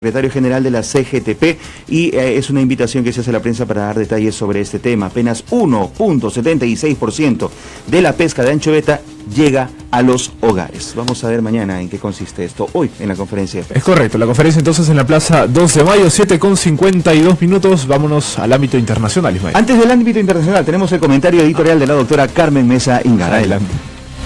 Secretario General de la CGTP, y es una invitación que se hace a la prensa para dar detalles sobre este tema. Apenas 1.76% de la pesca de anchoveta llega a los hogares. Vamos a ver mañana en qué consiste esto, hoy en la conferencia de prensa. Es correcto, la conferencia entonces en la Plaza 2 de Mayo, 7:52. Vámonos al ámbito internacional, Ismael. Antes del ámbito internacional, tenemos el comentario editorial de la doctora Carmen Mesa Ingara. Adelante.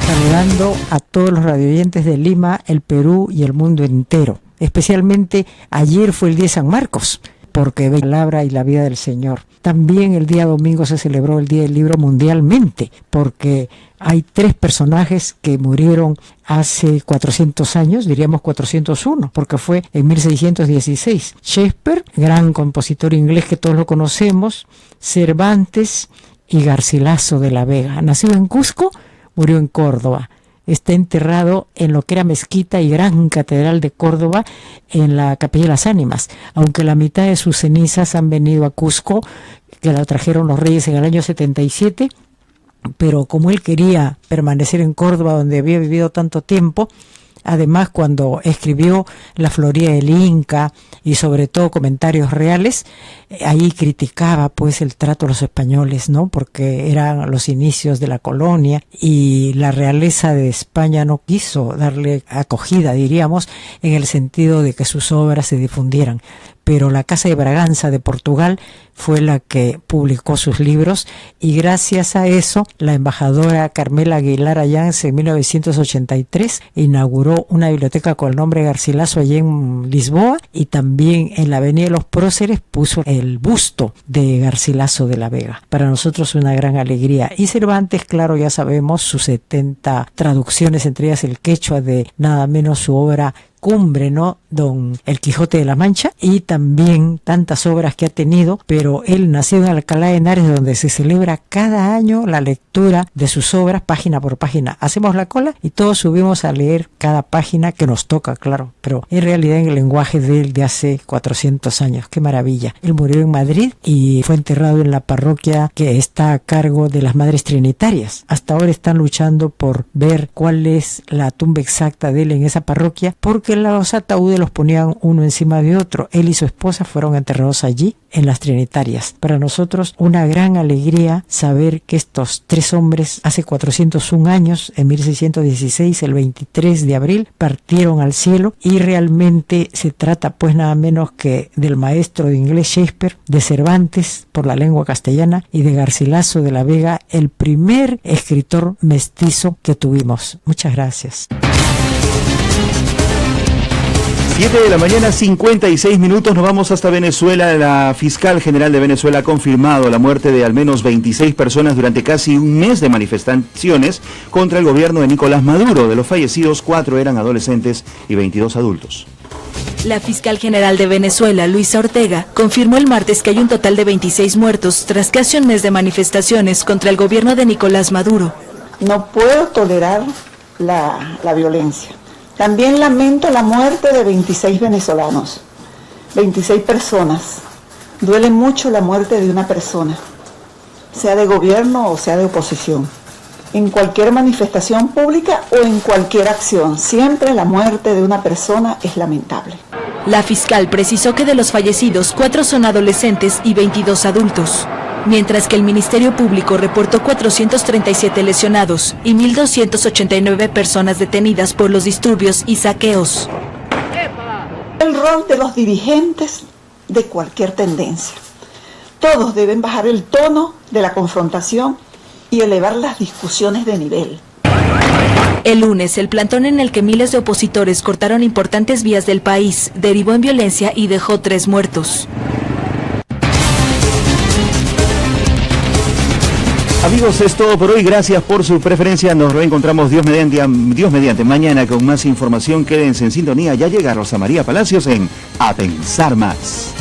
Saludando a todos los radioyentes de Lima, el Perú y el mundo entero. Especialmente ayer fue el día de San Marcos, porque ve la palabra y la vida del Señor. También el día domingo se celebró el Día del Libro mundialmente, porque hay 3 personajes que murieron hace 400 años, diríamos 401, porque fue en 1616. Shakespeare, gran compositor inglés que todos lo conocemos, Cervantes y Garcilaso de la Vega. Nacido en Cusco, murió en Córdoba. Está enterrado en lo que era mezquita y gran catedral de Córdoba, en la Capilla de las Ánimas, aunque la mitad de sus cenizas han venido a Cusco, que la trajeron los reyes en el año 77, pero como él quería permanecer en Córdoba, donde había vivido tanto tiempo, además cuando escribió La Floría del Inca y sobre todo Comentarios Reales, ahí criticaba pues el trato a los españoles, ¿no? Porque eran los inicios de la colonia y la realeza de España no quiso darle acogida, diríamos, en el sentido de que sus obras se difundieran. Pero la Casa de Braganza de Portugal fue la que publicó sus libros, y gracias a eso la embajadora Carmela Aguilar Ayans en 1983 inauguró una biblioteca con el nombre Garcilaso allí en Lisboa, y también en la Avenida de los Próceres puso el busto de Garcilaso de la Vega. Para nosotros una gran alegría. Y Cervantes, claro, ya sabemos sus 70 traducciones, entre ellas el quechua de nada menos su obra cumbre, ¿no? Don El Quijote de la Mancha, y también tantas obras que ha tenido, pero él nació en Alcalá de Henares, donde se celebra cada año la lectura de sus obras página por página. Hacemos la cola y todos subimos a leer cada página que nos toca, claro, pero en realidad en el lenguaje de él de hace 400 años. ¡Qué maravilla! Él murió en Madrid y fue enterrado en la parroquia que está a cargo de las Madres Trinitarias. Hasta ahora están luchando por ver cuál es la tumba exacta de él en esa parroquia, porque los ataúdes los ponían uno encima de otro. Él y su esposa fueron enterrados allí en las Trinitarias. Para nosotros una gran alegría saber que estos 3 hombres hace 401 años, en 1616, el 23 de abril, partieron al cielo, y realmente se trata pues nada menos que del maestro de inglés Shakespeare, de Cervantes por la lengua castellana y de Garcilaso de la Vega, el primer escritor mestizo que tuvimos. Muchas gracias. 7 de la mañana, 56 minutos, nos vamos hasta Venezuela. La fiscal general de Venezuela ha confirmado la muerte de al menos 26 personas durante casi un mes de manifestaciones contra el gobierno de Nicolás Maduro. De los fallecidos, 4 eran adolescentes y 22 adultos. La fiscal general de Venezuela, Luisa Ortega, confirmó el martes que hay un total de 26 muertos tras casi un mes de manifestaciones contra el gobierno de Nicolás Maduro. No puedo tolerar la violencia. También lamento la muerte de 26 venezolanos, 26 personas. Duele mucho la muerte de una persona, sea de gobierno o sea de oposición. En cualquier manifestación pública o en cualquier acción, siempre la muerte de una persona es lamentable. La fiscal precisó que de los fallecidos, 4 son adolescentes y 22 adultos, mientras que el Ministerio Público reportó 437 lesionados y 1.289 personas detenidas por los disturbios y saqueos. El rol de los dirigentes de cualquier tendencia. Todos deben bajar el tono de la confrontación y elevar las discusiones de nivel. El lunes, el plantón en el que miles de opositores cortaron importantes vías del país derivó en violencia y dejó 3 muertos. Amigos, es todo por hoy. Gracias por su preferencia. Nos reencontramos Dios mediante mañana con más información. Quédense en sintonía. Ya llega Rosa María Palacios en A Pensar Más.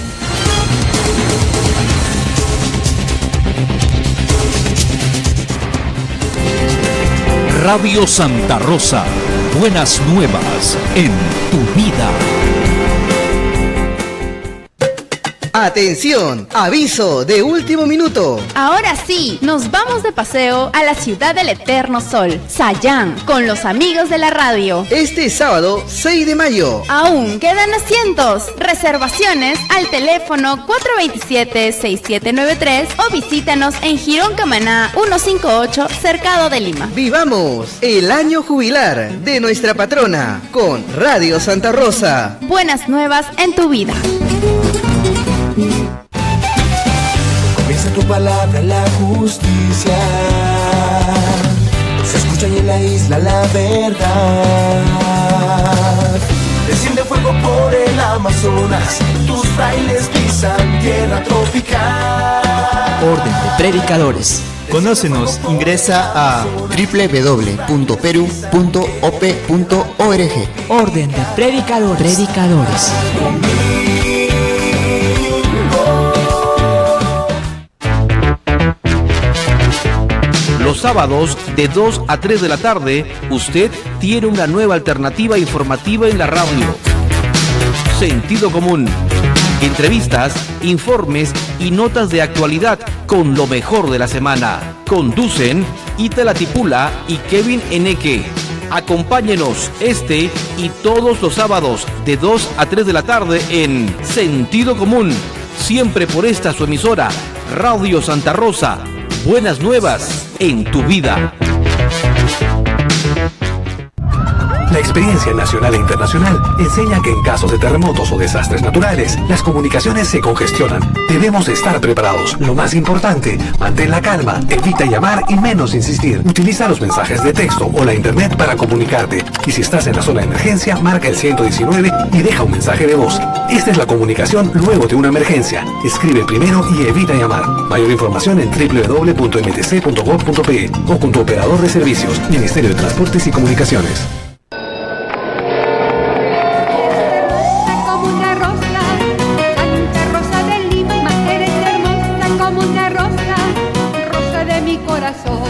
Radio Santa Rosa. Buenas nuevas en tu vida. Atención, aviso de último minuto. Ahora sí, nos vamos de paseo a la ciudad del eterno sol, Sayán, con los amigos de la radio. Este sábado 6 de mayo. Aún quedan asientos. Reservaciones al teléfono 427-6793 o visítanos en Girón Camaná 158, Cercado de Lima. Vivamos el año jubilar de nuestra patrona con Radio Santa Rosa. Buenas nuevas en tu vida. Comienza tu palabra la justicia. Se escucha y en la isla la verdad. Desciende fuego por el Amazonas. Tus frailes pisan tierra tropical. Orden de Predicadores. Conócenos, ingresa a www.peru.op.org. Orden de Predicadores. Los sábados de 2 a 3 de la tarde, usted tiene una nueva alternativa informativa en la radio. Sentido Común. Entrevistas, informes y notas de actualidad con lo mejor de la semana. Conducen Itala Tipula y Kevin Eneque. Acompáñenos este y todos los sábados de 2 a 3 de la tarde en Sentido Común. Siempre por esta su emisora, Radio Santa Rosa. Buenas nuevas en tu vida. La experiencia nacional e internacional enseña que en casos de terremotos o desastres naturales, las comunicaciones se congestionan. Debemos estar preparados. Lo más importante, mantén la calma, evita llamar y menos insistir. Utiliza los mensajes de texto o la internet para comunicarte. Y si estás en la zona de emergencia, marca el 119 y deja un mensaje de voz. Esta es la comunicación luego de una emergencia. Escribe primero y evita llamar. Mayor información en www.mtc.gov.pe o con tu operador de servicios, Ministerio de Transportes y Comunicaciones.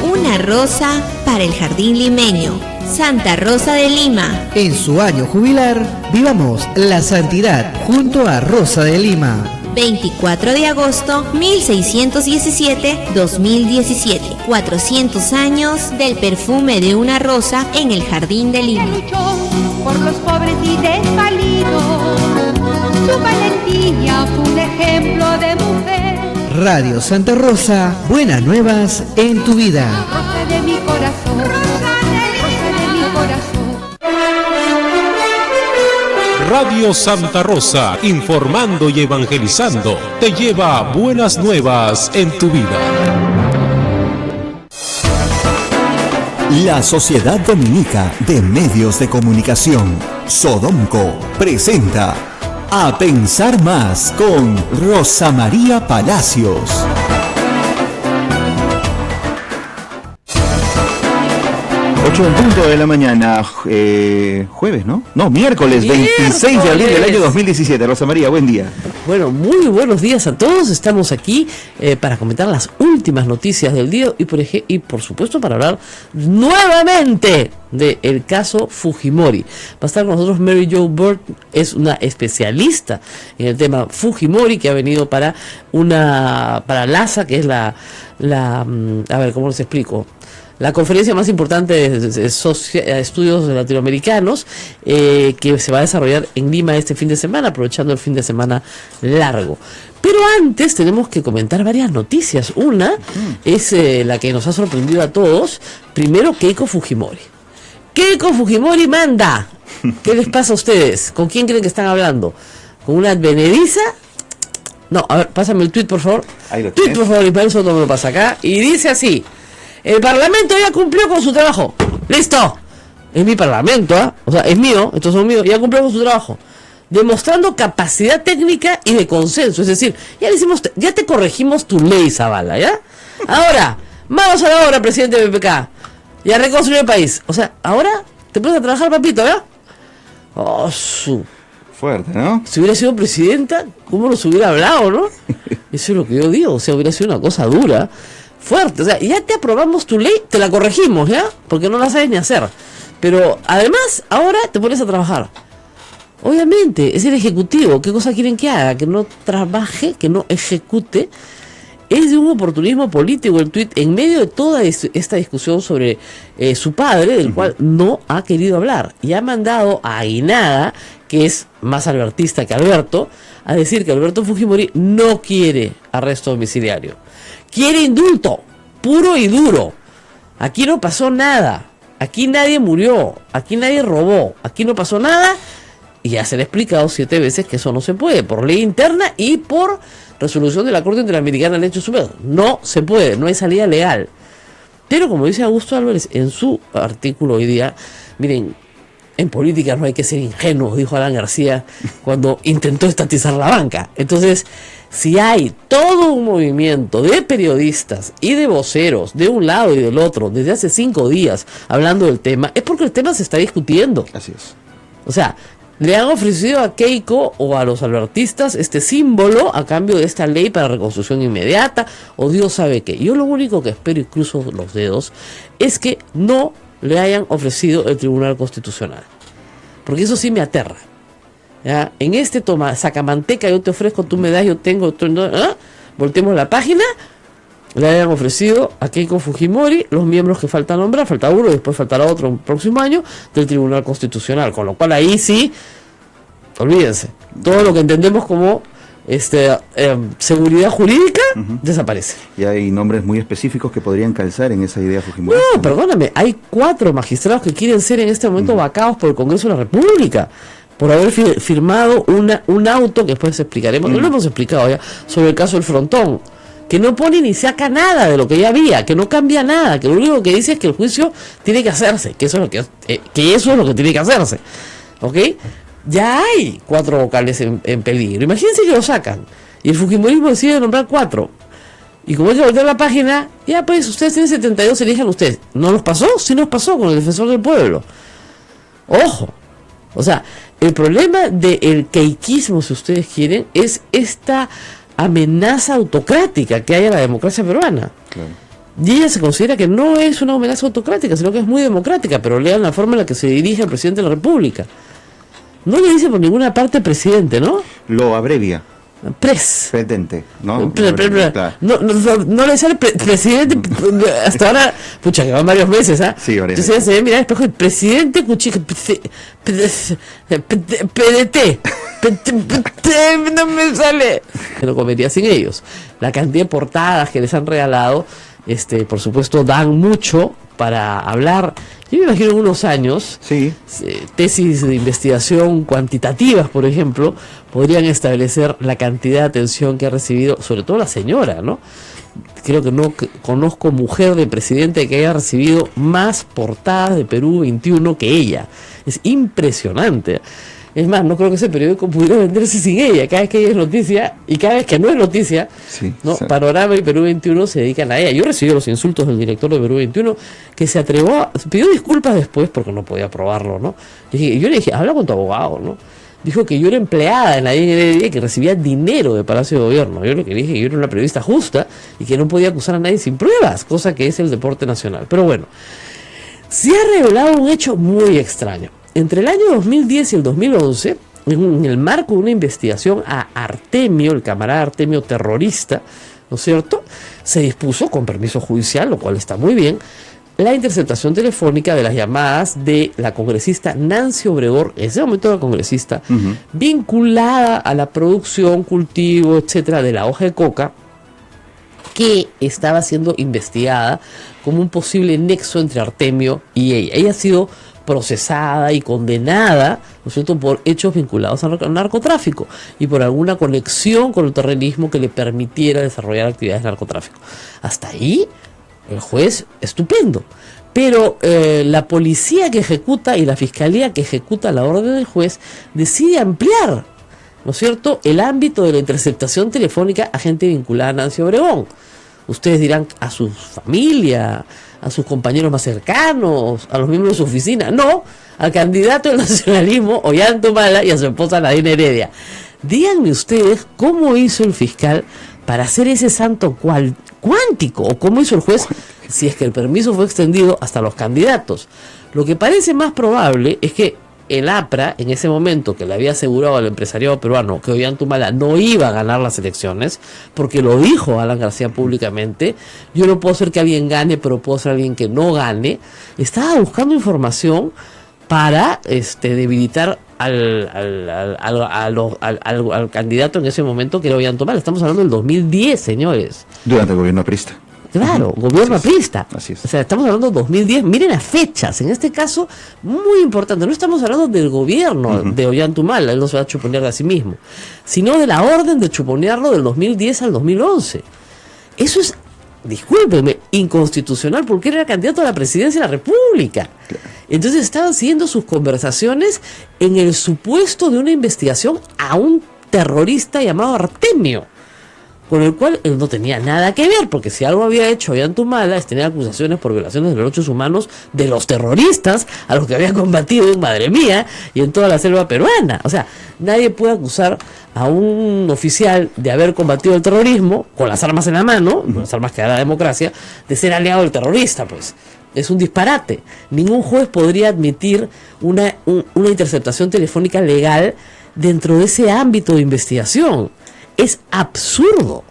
Una rosa para el jardín limeño, Santa Rosa de Lima. En su año jubilar, vivamos la santidad junto a Rosa de Lima. 24 de agosto 1617-2017. 400 años del perfume de una rosa en el jardín de Lima. Luchó por los pobres y desvalidos. Su valentía fue un ejemplo de mujer. Radio Santa Rosa, buenas nuevas en tu vida. Rosa de mi corazón, rosa de mi corazón. Radio Santa Rosa, informando y evangelizando, te lleva buenas nuevas en tu vida. La Sociedad Dominica de Medios de Comunicación, Sodomco, presenta A Pensar Más con Rosa María Palacios. 8 en punto de la mañana, jueves, ¿no? No, miércoles 26 de abril del año 2017. Rosa María, buen día. Bueno, muy buenos días a todos. Estamos aquí para comentar las últimas noticias del día y por supuesto para hablar nuevamente del caso Fujimori. Va a estar con nosotros Mary Jo Bird, es una especialista en el tema Fujimori que ha venido para LASA, que es a ver, ¿cómo les explico? La conferencia más importante de estudios latinoamericanos que se va a desarrollar en Lima este fin de semana, aprovechando el fin de semana largo. Pero antes tenemos que comentar varias noticias. Una es la que nos ha sorprendido a todos. Primero, Keiko Fujimori. Keiko Fujimori manda. ¿Qué les pasa a ustedes? ¿Con quién creen que están hablando? ¿Con una advenediza? No, a ver, pásame el tweet, por favor. Tweet, por favor, Ismael Soto me lo pasa acá. Y dice así: el Parlamento ya cumplió con su trabajo. ¡Listo! Es mi Parlamento, ¿eh? O sea, es mío, estos son míos, ya cumplió con su trabajo. Demostrando capacidad técnica y de consenso. Es decir, ya te corregimos tu ley, Zavala, ¿ya? Ahora, vamos a la obra, presidente de PPK. Y a reconstruir el país. O sea, ahora te pones a trabajar, papito, ¿ya? Oh, fuerte, ¿no? Si hubiera sido presidenta, ¿cómo nos hubiera hablado, no? Eso es lo que yo digo, o sea, hubiera sido una cosa dura. Fuerte, o sea, ya te aprobamos tu ley, te la corregimos, ¿ya? Porque no la sabes ni hacer. Pero además, ahora te pones a trabajar. Obviamente, es el Ejecutivo. ¿Qué cosa quieren que haga? Que no trabaje, que no ejecute. Es de un oportunismo político el tuit en medio de toda esta discusión sobre su padre, del cual no ha querido hablar. Y ha mandado a Aguinaga, que es más albertista que Alberto, a decir que Alberto Fujimori no quiere arresto domiciliario. Quiere indulto, puro y duro. Aquí no pasó nada. Aquí nadie murió. Aquí nadie robó. Aquí no pasó nada. Y ya se le ha explicado 7 veces que eso no se puede, por ley interna y por resolución de la Corte Interamericana de Derechos Humanos. No se puede, no hay salida legal. Pero como dice Augusto Álvarez en su artículo hoy día, miren, en política no hay que ser ingenuos, dijo Alan García cuando intentó estatizar la banca. Entonces, si hay todo un movimiento de periodistas y de voceros de un lado y del otro desde hace 5 días hablando del tema, es porque el tema se está discutiendo. Así es. O sea, le han ofrecido a Keiko o a los albertistas este símbolo a cambio de esta ley para reconstrucción inmediata, o Dios sabe qué. Yo lo único que espero, y cruzo los dedos, es que no le hayan ofrecido el Tribunal Constitucional, porque eso sí me aterra. ¿Ya? En este toma, sacamanteca, yo te ofrezco, tú me das, yo tengo, volteemos la página, le hayan ofrecido a Keiko Fujimori los miembros que falta nombrar, falta uno y después faltará otro el próximo año del Tribunal Constitucional, con lo cual ahí sí, olvídense, todo lo que entendemos como seguridad jurídica desaparece. Y hay nombres muy específicos que podrían calzar en esa idea Fujimori. No, perdóname, hay 4 magistrados que quieren ser en este momento vacados por el Congreso de la República por haber firmado un auto que después explicaremos, no lo hemos explicado ya, sobre el caso del Frontón, que no pone ni saca nada de lo que ya había, que no cambia nada, que lo único que dice es que el juicio tiene que hacerse, que eso es lo que tiene que hacerse, ¿ok? Ya hay 4 vocales en peligro, imagínense que lo sacan, y el Fujimorismo decide nombrar 4, y como hay que voltear la página, ya pues ustedes tienen 72, elijan ustedes. ¿No nos pasó? Sí nos pasó con el Defensor del Pueblo. Ojo, o sea, el problema del keikismo, si ustedes quieren, es esta amenaza autocrática que hay a la democracia peruana. Claro. Y ella se considera que no es una amenaza autocrática, sino que es muy democrática, pero lean la forma en la que se dirige el presidente de la República. No le dice por ninguna parte presidente, ¿no? Lo abrevia. Presidente, ¿no? Claro. No le sale presidente hasta ahora, pucha, que van varios meses, ¿ah? Sí, varios meses. Entonces se ve, mira, espejo, el presidente Cuchica, PDT, no me sale. Que no comería sin ellos. La cantidad de portadas que les han regalado, por supuesto, dan mucho para hablar. Yo me imagino en unos años, tesis de investigación cuantitativas, por ejemplo, podrían establecer la cantidad de atención que ha recibido, sobre todo la señora, ¿no? Creo que no conozco mujer de presidente que haya recibido más portadas de Perú 21 que ella. Es impresionante. Es más, no creo que ese periódico pudiera venderse sin ella. Cada vez que ella es noticia y cada vez que no es noticia, ¿no? Panorama y Perú 21 se dedican a ella. Yo recibí los insultos del director de Perú 21, que se pidió disculpas después porque no podía probarlo, ¿no? Yo le dije, habla con tu abogado, ¿no? Dijo que yo era empleada en la IND, que recibía dinero de Palacio de Gobierno. Yo lo que dije que yo era una periodista justa y que no podía acusar a nadie sin pruebas, cosa que es el deporte nacional. Pero bueno, se ha revelado un hecho muy extraño. Entre el año 2010 y el 2011, en el marco de una investigación a Artemio, el camarada Artemio terrorista, ¿no es cierto?, se dispuso, con permiso judicial, lo cual está muy bien, la interceptación telefónica de las llamadas de la congresista Nancy Obregón, en ese momento la congresista, vinculada a la producción, cultivo, etcétera, de la hoja de coca, que estaba siendo investigada como un posible nexo entre Artemio y ella. Ella ha sido procesada y condenada, ¿no es cierto?, por hechos vinculados al narcotráfico y por alguna conexión con el terrorismo que le permitiera desarrollar actividades de narcotráfico. Hasta ahí, el juez, estupendo. Pero la policía que ejecuta y la fiscalía que ejecuta la orden del juez decide ampliar, ¿no es cierto?, el ámbito de la interceptación telefónica a gente vinculada a Nancy Obregón. Ustedes dirán, a su familia, a sus compañeros más cercanos, a los miembros de su oficina. No, al candidato del nacionalismo, Ollanta Humala, y a su esposa Nadine Heredia. Díganme ustedes cómo hizo el fiscal para hacer ese santo cuántico, o cómo hizo el juez, si es que el permiso fue extendido hasta los candidatos. Lo que parece más probable es que el APRA, en ese momento que le había asegurado al empresariado peruano que Ollanthumala no iba a ganar las elecciones, porque lo dijo Alan García públicamente, yo no puedo ser que alguien gane, pero puedo ser alguien que no gane, estaba buscando información para debilitar al candidato en ese momento, que era Ollanthumala. Estamos hablando del 2010, señores. Durante el gobierno aprista. Claro, gobierno aprista. Así es. O sea, estamos hablando de 2010. Miren las fechas, en este caso, muy importante. No estamos hablando del gobierno de Ollanthumala, él no se va a chuponear a sí mismo, sino de la orden de chuponearlo del 2010 al 2011. Eso es, discúlpenme, inconstitucional, porque era candidato a la presidencia de la República. Claro. Entonces estaban siguiendo sus conversaciones en el supuesto de una investigación a un terrorista llamado Artemio, con el cual él no tenía nada que ver, porque si algo había hecho Ollanthumala es tener acusaciones por violaciones de derechos humanos de los terroristas a los que había combatido en Madre Mía y en toda la selva peruana. O sea, nadie puede acusar a un oficial de haber combatido el terrorismo con las armas en la mano, con las armas que da la democracia, de ser aliado del terrorista, pues. Es un disparate. Ningún juez podría admitir una interceptación telefónica legal dentro de ese ámbito de investigación. Es absurdo,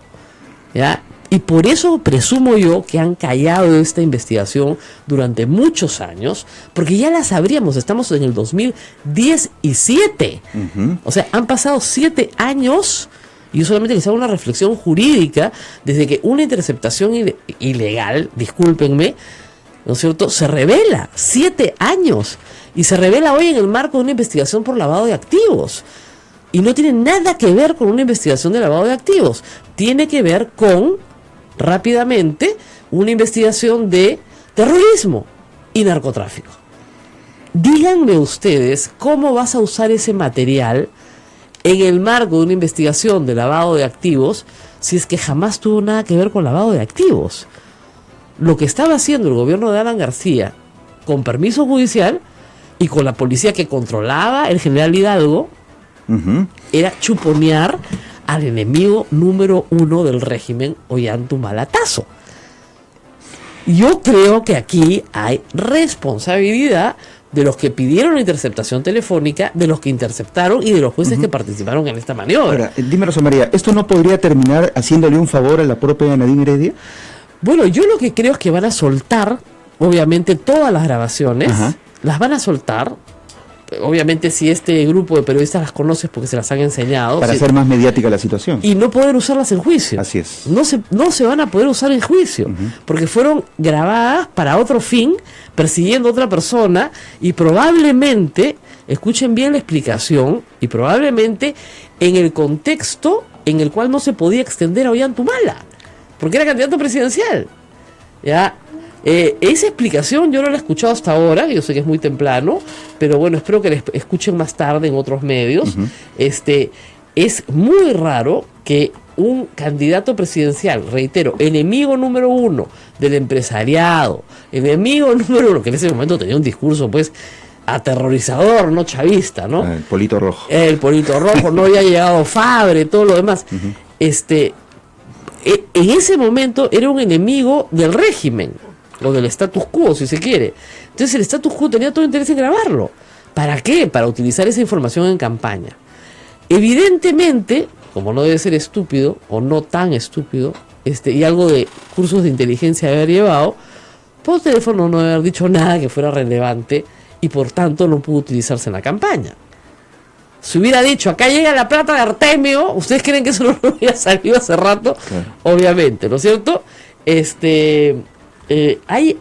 ¿ya? Y por eso presumo yo que han callado esta investigación durante muchos años, porque ya la sabríamos. Estamos en el 2017. O sea, han pasado 7 años, y yo solamente les hago una reflexión jurídica, desde que una interceptación ilegal, discúlpenme, ¿no es cierto?, se revela. 7 años. Y se revela hoy en el marco de una investigación por lavado de activos. Y no tiene nada que ver con una investigación de lavado de activos. Tiene que ver con, rápidamente, una investigación de terrorismo y narcotráfico. Díganme ustedes cómo vas a usar ese material en el marco de una investigación de lavado de activos si es que jamás tuvo nada que ver con lavado de activos. Lo que estaba haciendo el gobierno de Alan García, con permiso judicial y con la policía que controlaba el general Hidalgo, era chuponear al enemigo número 1 del régimen, Ollanthumalatazo. Yo creo que aquí hay responsabilidad de los que pidieron la interceptación telefónica, de los que interceptaron y de los jueces que participaron en esta maniobra. Ahora, dime, Rosa María, ¿esto no podría terminar haciéndole un favor a la propia Nadine Heredia? Bueno, yo lo que creo es que van a soltar, obviamente, todas las grabaciones, las van a soltar. Obviamente, si este grupo de periodistas las conoce, porque se las han enseñado. Para hacer más mediática la situación. Y no poder usarlas en juicio. Así es. No se van a poder usar en juicio, porque fueron grabadas para otro fin, persiguiendo a otra persona, y probablemente, escuchen bien la explicación, y probablemente en el contexto en el cual no se podía extender a Ollanthumala, porque era candidato presidencial. ¿Ya? Esa explicación yo no la he escuchado hasta ahora, yo sé que es muy temprano, pero bueno, espero que la escuchen más tarde en otros medios. Es muy raro que un candidato presidencial, reitero, enemigo número 1 del empresariado, enemigo número 1, que en ese momento tenía un discurso pues aterrorizador, no chavista, ¿no? El polito rojo. El polito rojo, no había llegado Fabre, todo lo demás. En ese momento era un enemigo del régimen, o del status quo, si se quiere. Entonces el status quo tenía todo interés en grabarlo. ¿Para qué? Para utilizar esa información en campaña. Evidentemente, como no debe ser estúpido, o no tan estúpido, y algo de cursos de inteligencia de haber llevado, por teléfono no debe haber dicho nada que fuera relevante, y por tanto no pudo utilizarse en la campaña. Si hubiera dicho, acá llega la plata de Artemio, ¿ustedes creen que eso no hubiera salido hace rato? Claro. Obviamente, ¿no es cierto? Hay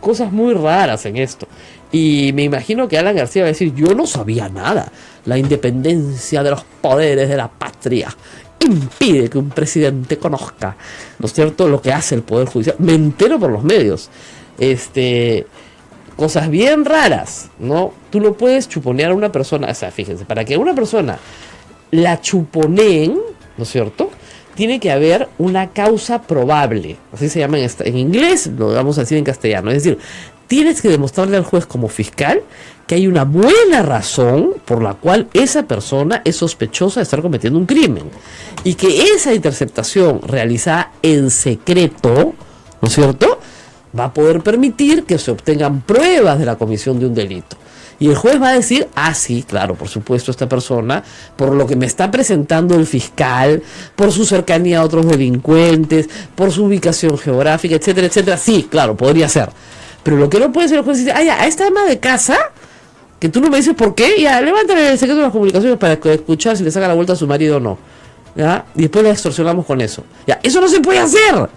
cosas muy raras en esto. Y me imagino que Alan García va a decir, yo no sabía nada. La independencia de los poderes de la patria impide que un presidente conozca, ¿no es cierto?, lo que hace el Poder Judicial. Me entero por los medios. Cosas bien raras, ¿no? Tú no puedes chuponear a una persona, o sea, fíjense, para que una persona la chuponeen, ¿no es cierto?, tiene que haber una causa probable, así se llama en inglés, lo vamos a decir en castellano, es decir, tienes que demostrarle al juez como fiscal que hay una buena razón por la cual esa persona es sospechosa de estar cometiendo un crimen, y que esa interceptación realizada en secreto, ¿no es cierto?, va a poder permitir que se obtengan pruebas de la comisión de un delito. Y el juez va a decir, sí, claro, por supuesto, esta persona, por lo que me está presentando el fiscal, por su cercanía a otros delincuentes, por su ubicación geográfica, etcétera, etcétera, sí, claro, podría ser. Pero lo que no puede ser el juez dice, a esta ama de casa, que tú no me dices por qué, levántale el secreto de las comunicaciones para escuchar si le saca la vuelta a su marido o no. ¿Ya? Y después la extorsionamos con eso. Eso no se puede hacer.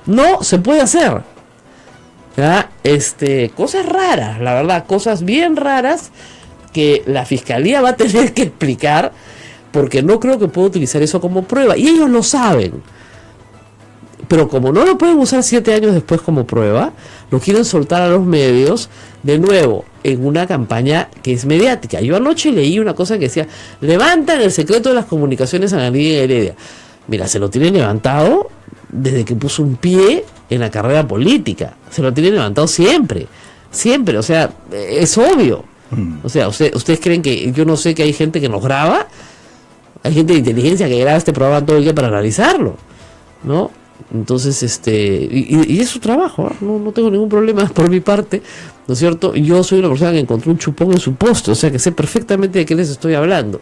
No se puede hacer. ¿Ya? Cosas raras, la verdad, cosas bien raras que la fiscalía va a tener que explicar, porque no creo que pueda utilizar eso como prueba. Y ellos lo saben. Pero como no lo pueden usar 7 años después como prueba, lo quieren soltar a los medios de nuevo en una campaña que es mediática. Yo anoche leí una cosa que decía, levantan el secreto de las comunicaciones a Nadine Heredia. Mira, se lo tienen levantado desde que puso un pie en la carrera política. Se lo tienen levantado siempre, o sea, es obvio. O sea, ustedes creen que yo no sé que hay gente que nos graba, hay gente de inteligencia que graba este programa todo el día para analizarlo, ¿no? Entonces, y es su trabajo, no tengo ningún problema por mi parte, ¿no es cierto? Yo soy una persona que encontró un chupón en su poste, o sea que sé perfectamente de qué les estoy hablando.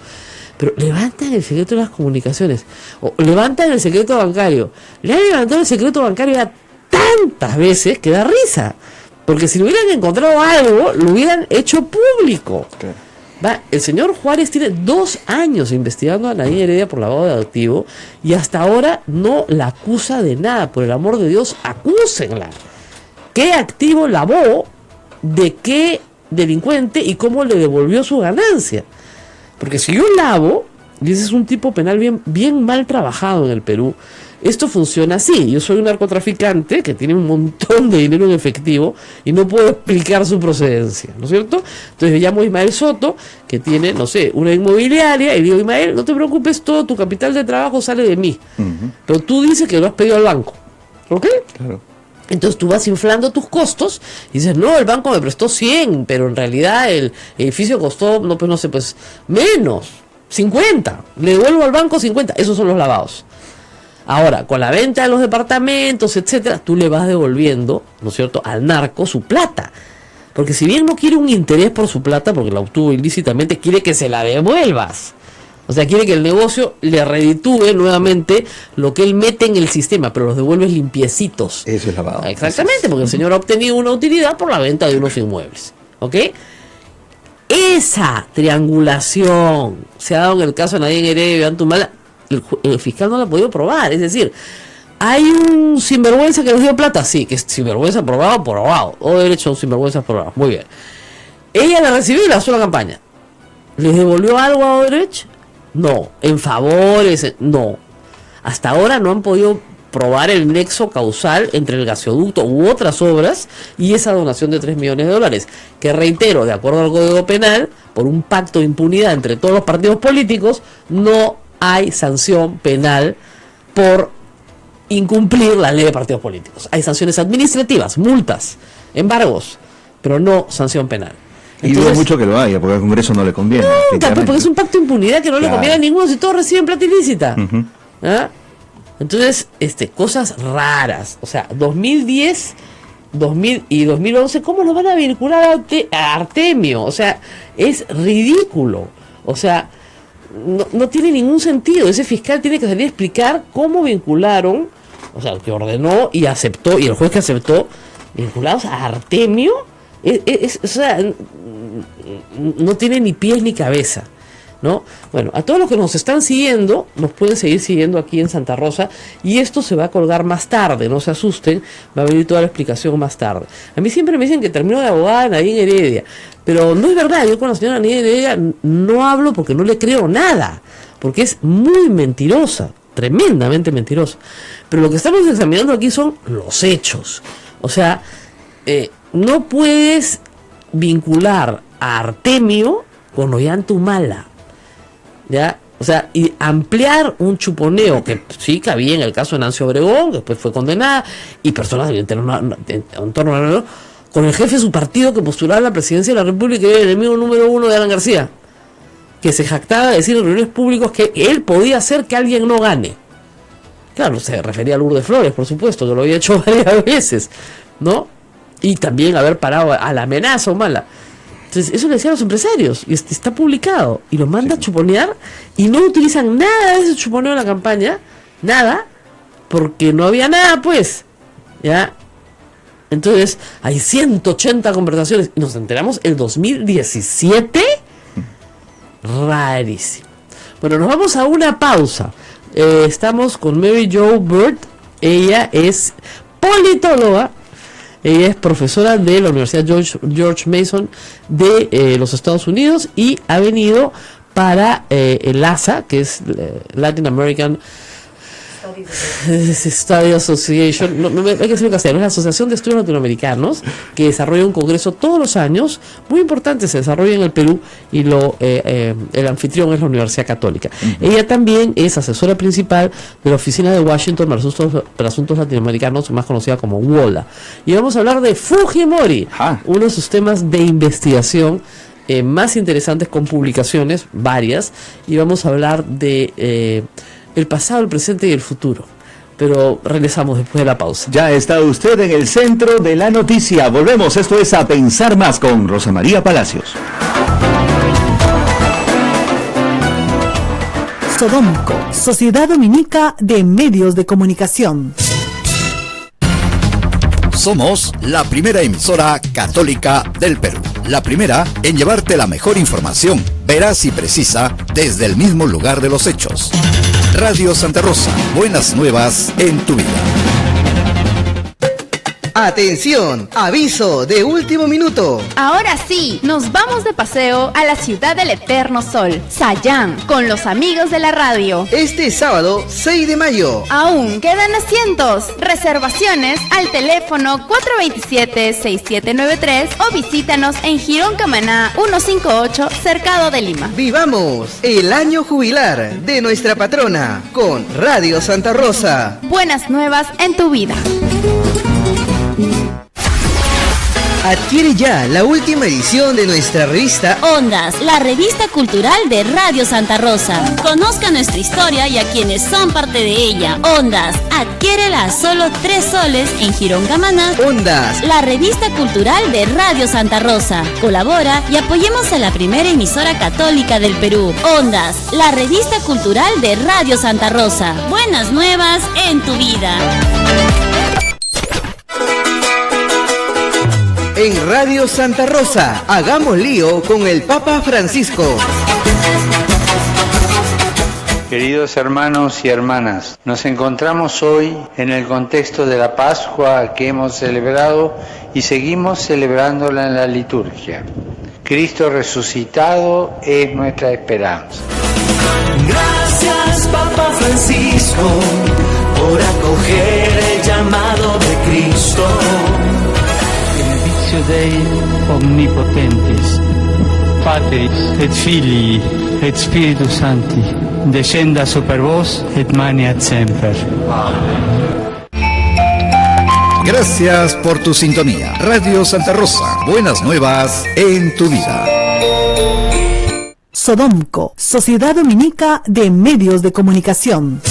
Pero levantan el secreto de las comunicaciones, o levantan el secreto bancario. Le han levantado el secreto bancario ya tantas veces que da risa, porque si le hubieran encontrado algo, lo hubieran hecho público. El señor Juárez tiene 2 años investigando a Nadine Heredia por lavado de activo y hasta ahora no la acusa de nada. Por el amor de Dios, acúsenla. ¿Qué activo lavó? ¿De qué delincuente? ¿Y cómo le devolvió su ganancia? Porque si yo lavo, y ese es un tipo penal bien mal trabajado en el Perú, esto funciona así. Yo soy un narcotraficante que tiene un montón de dinero en efectivo y no puedo explicar su procedencia, ¿no es cierto? Entonces llamo a Ismael Soto, que tiene, no sé, una inmobiliaria, y digo, Ismael, no te preocupes, todo tu capital de trabajo sale de mí. Pero tú dices que lo has pedido al banco, ¿ok? Claro. Entonces tú vas inflando tus costos y dices, no, el banco me prestó 100, pero en realidad el edificio costó, menos, 50. Le devuelvo al banco 50. Esos son los lavados. Ahora, con la venta de los departamentos, etcétera, tú le vas devolviendo, ¿no es cierto?, al narco su plata. Porque si bien no quiere un interés por su plata, porque la obtuvo ilícitamente, quiere que se la devuelvas. O sea, quiere que el negocio le reditúe nuevamente lo que él mete en el sistema, pero los devuelves limpiecitos. Eso es lavado. Exactamente, porque el señor ha obtenido una utilidad por la venta de unos inmuebles. ¿Ok? Esa triangulación se ha dado en el caso de Nadine Heredia y Antumala. El fiscal no la ha podido probar. Es decir, hay un sinvergüenza que les dio plata. Sí, que es sinvergüenza probado. O derecho a un sinvergüenza probado. Muy bien. Ella la recibió y la usó en la campaña. ¿Les devolvió algo a Odebrecht? No. ¿En favores? No. Hasta ahora no han podido probar el nexo causal entre el gasoducto u otras obras y esa donación de $3 millones, que reitero, de acuerdo al Código Penal, por un pacto de impunidad entre todos los partidos políticos, no hay sanción penal por incumplir la ley de partidos políticos. Hay sanciones administrativas, multas, embargos, pero no sanción penal. Y dudo mucho que lo haya, porque al Congreso no le conviene. Nunca, porque es un pacto de impunidad que no le conviene a ninguno si todos reciben plata ilícita. ¿Ah? Entonces, cosas raras. O sea, 2010, 2000 y 2011, ¿cómo lo van a vincular a Artemio? O sea, es ridículo. O sea, no tiene ningún sentido. Ese fiscal tiene que salir a explicar cómo vincularon, o sea, que ordenó y aceptó, y el juez que aceptó, vinculados a Artemio. O sea, no tiene ni pies ni cabeza, ¿no? Bueno, a todos los que nos están siguiendo, nos pueden seguir siguiendo aquí en Santa Rosa, y esto se va a colgar más tarde, no se asusten, va a venir toda la explicación más tarde. A mí siempre me dicen que termino de abogada Nadine Heredia, pero no es verdad. Yo con la señora Nadine Heredia no hablo porque no le creo nada, porque es muy mentirosa, tremendamente mentirosa. Pero lo que estamos examinando aquí son los hechos. O sea, no puedes vincular a Artemio con Ollantumala, ¿ya? O sea, y ampliar un chuponeo que sí cabía en el caso de Nancy Obregón, que después fue condenada, y personas en torno con el jefe de su partido que postulaba a la presidencia de la República, y era el enemigo número 1 de Alan García, que se jactaba de decir en reuniones públicas que él podía hacer que alguien no gane. Claro, se refería a Lourdes Flores, por supuesto, que lo había hecho varias veces, ¿no? Y también haber parado a la amenaza humana. Entonces, eso le decían a los empresarios, y está publicado, y los manda a chuponear, y no utilizan nada de ese chuponeo en la campaña, nada, porque no había nada, pues, ¿ya? Entonces, hay 180 conversaciones, y nos enteramos el 2017, rarísimo. Bueno, nos vamos a una pausa. Estamos con Mary Jo Bird, ella es politóloga. Ella es profesora de la Universidad George Mason de los Estados Unidos y ha venido para el ASA, que es Latin American Study Association, no, hay que decirlo en castellano, es la Asociación de Estudios Latinoamericanos, que desarrolla un congreso todos los años, muy importante, se desarrolla en el Perú, y el anfitrión es la Universidad Católica. Ella también es asesora principal de la Oficina de Washington para Asuntos Latinoamericanos, más conocida como WOLA. Y vamos a hablar de Fujimori, uno de sus temas de investigación más interesantes, con publicaciones varias, y vamos a hablar de el pasado, el presente y el futuro. Pero regresamos después de la pausa. Ya está usted en el centro de la noticia. Volvemos, esto es A Pensar Más con Rosa María Palacios. Sodomco, Sociedad Dominica de Medios de Comunicación. Somos la primera emisora católica del Perú. La primera en llevarte la mejor información, veraz y precisa, desde el mismo lugar de los hechos. Radio Santa Rosa, buenas nuevas en tu vida. Atención, aviso de último minuto. Ahora sí, nos vamos de paseo a la ciudad del eterno sol, Sayán, con los amigos de la radio. Este sábado 6 de mayo. Aún quedan asientos. Reservaciones al teléfono 427-6793 o visítanos en Girón Camaná 158, Cercado de Lima. Vivamos el año jubilar de nuestra patrona con Radio Santa Rosa. Buenas nuevas en tu vida. Adquiere ya la última edición de nuestra revista Ondas, la revista cultural de Radio Santa Rosa. Conozca nuestra historia y a quienes son parte de ella. Ondas, adquiérela a solo 3 soles en Girón Camaná. Ondas, la revista cultural de Radio Santa Rosa. Colabora y apoyemos a la primera emisora católica del Perú. Ondas, la revista cultural de Radio Santa Rosa. Buenas nuevas en tu vida. En Radio Santa Rosa, hagamos lío con el Papa Francisco. Queridos hermanos y hermanas, nos encontramos hoy en el contexto de la Pascua que hemos celebrado y seguimos celebrándola en la liturgia. Cristo resucitado es nuestra esperanza. Gracias, Papa Francisco, por acoger el llamado de Cristo. Dei omnipotentes, Patris et Filii et Spiritus Sancti, descenda super vos et maneat semper. Gracias por tu sintonía. Radio Santa Rosa, buenas nuevas en tu vida. Sodomco, Sociedad Dominica de Medios de Comunicación.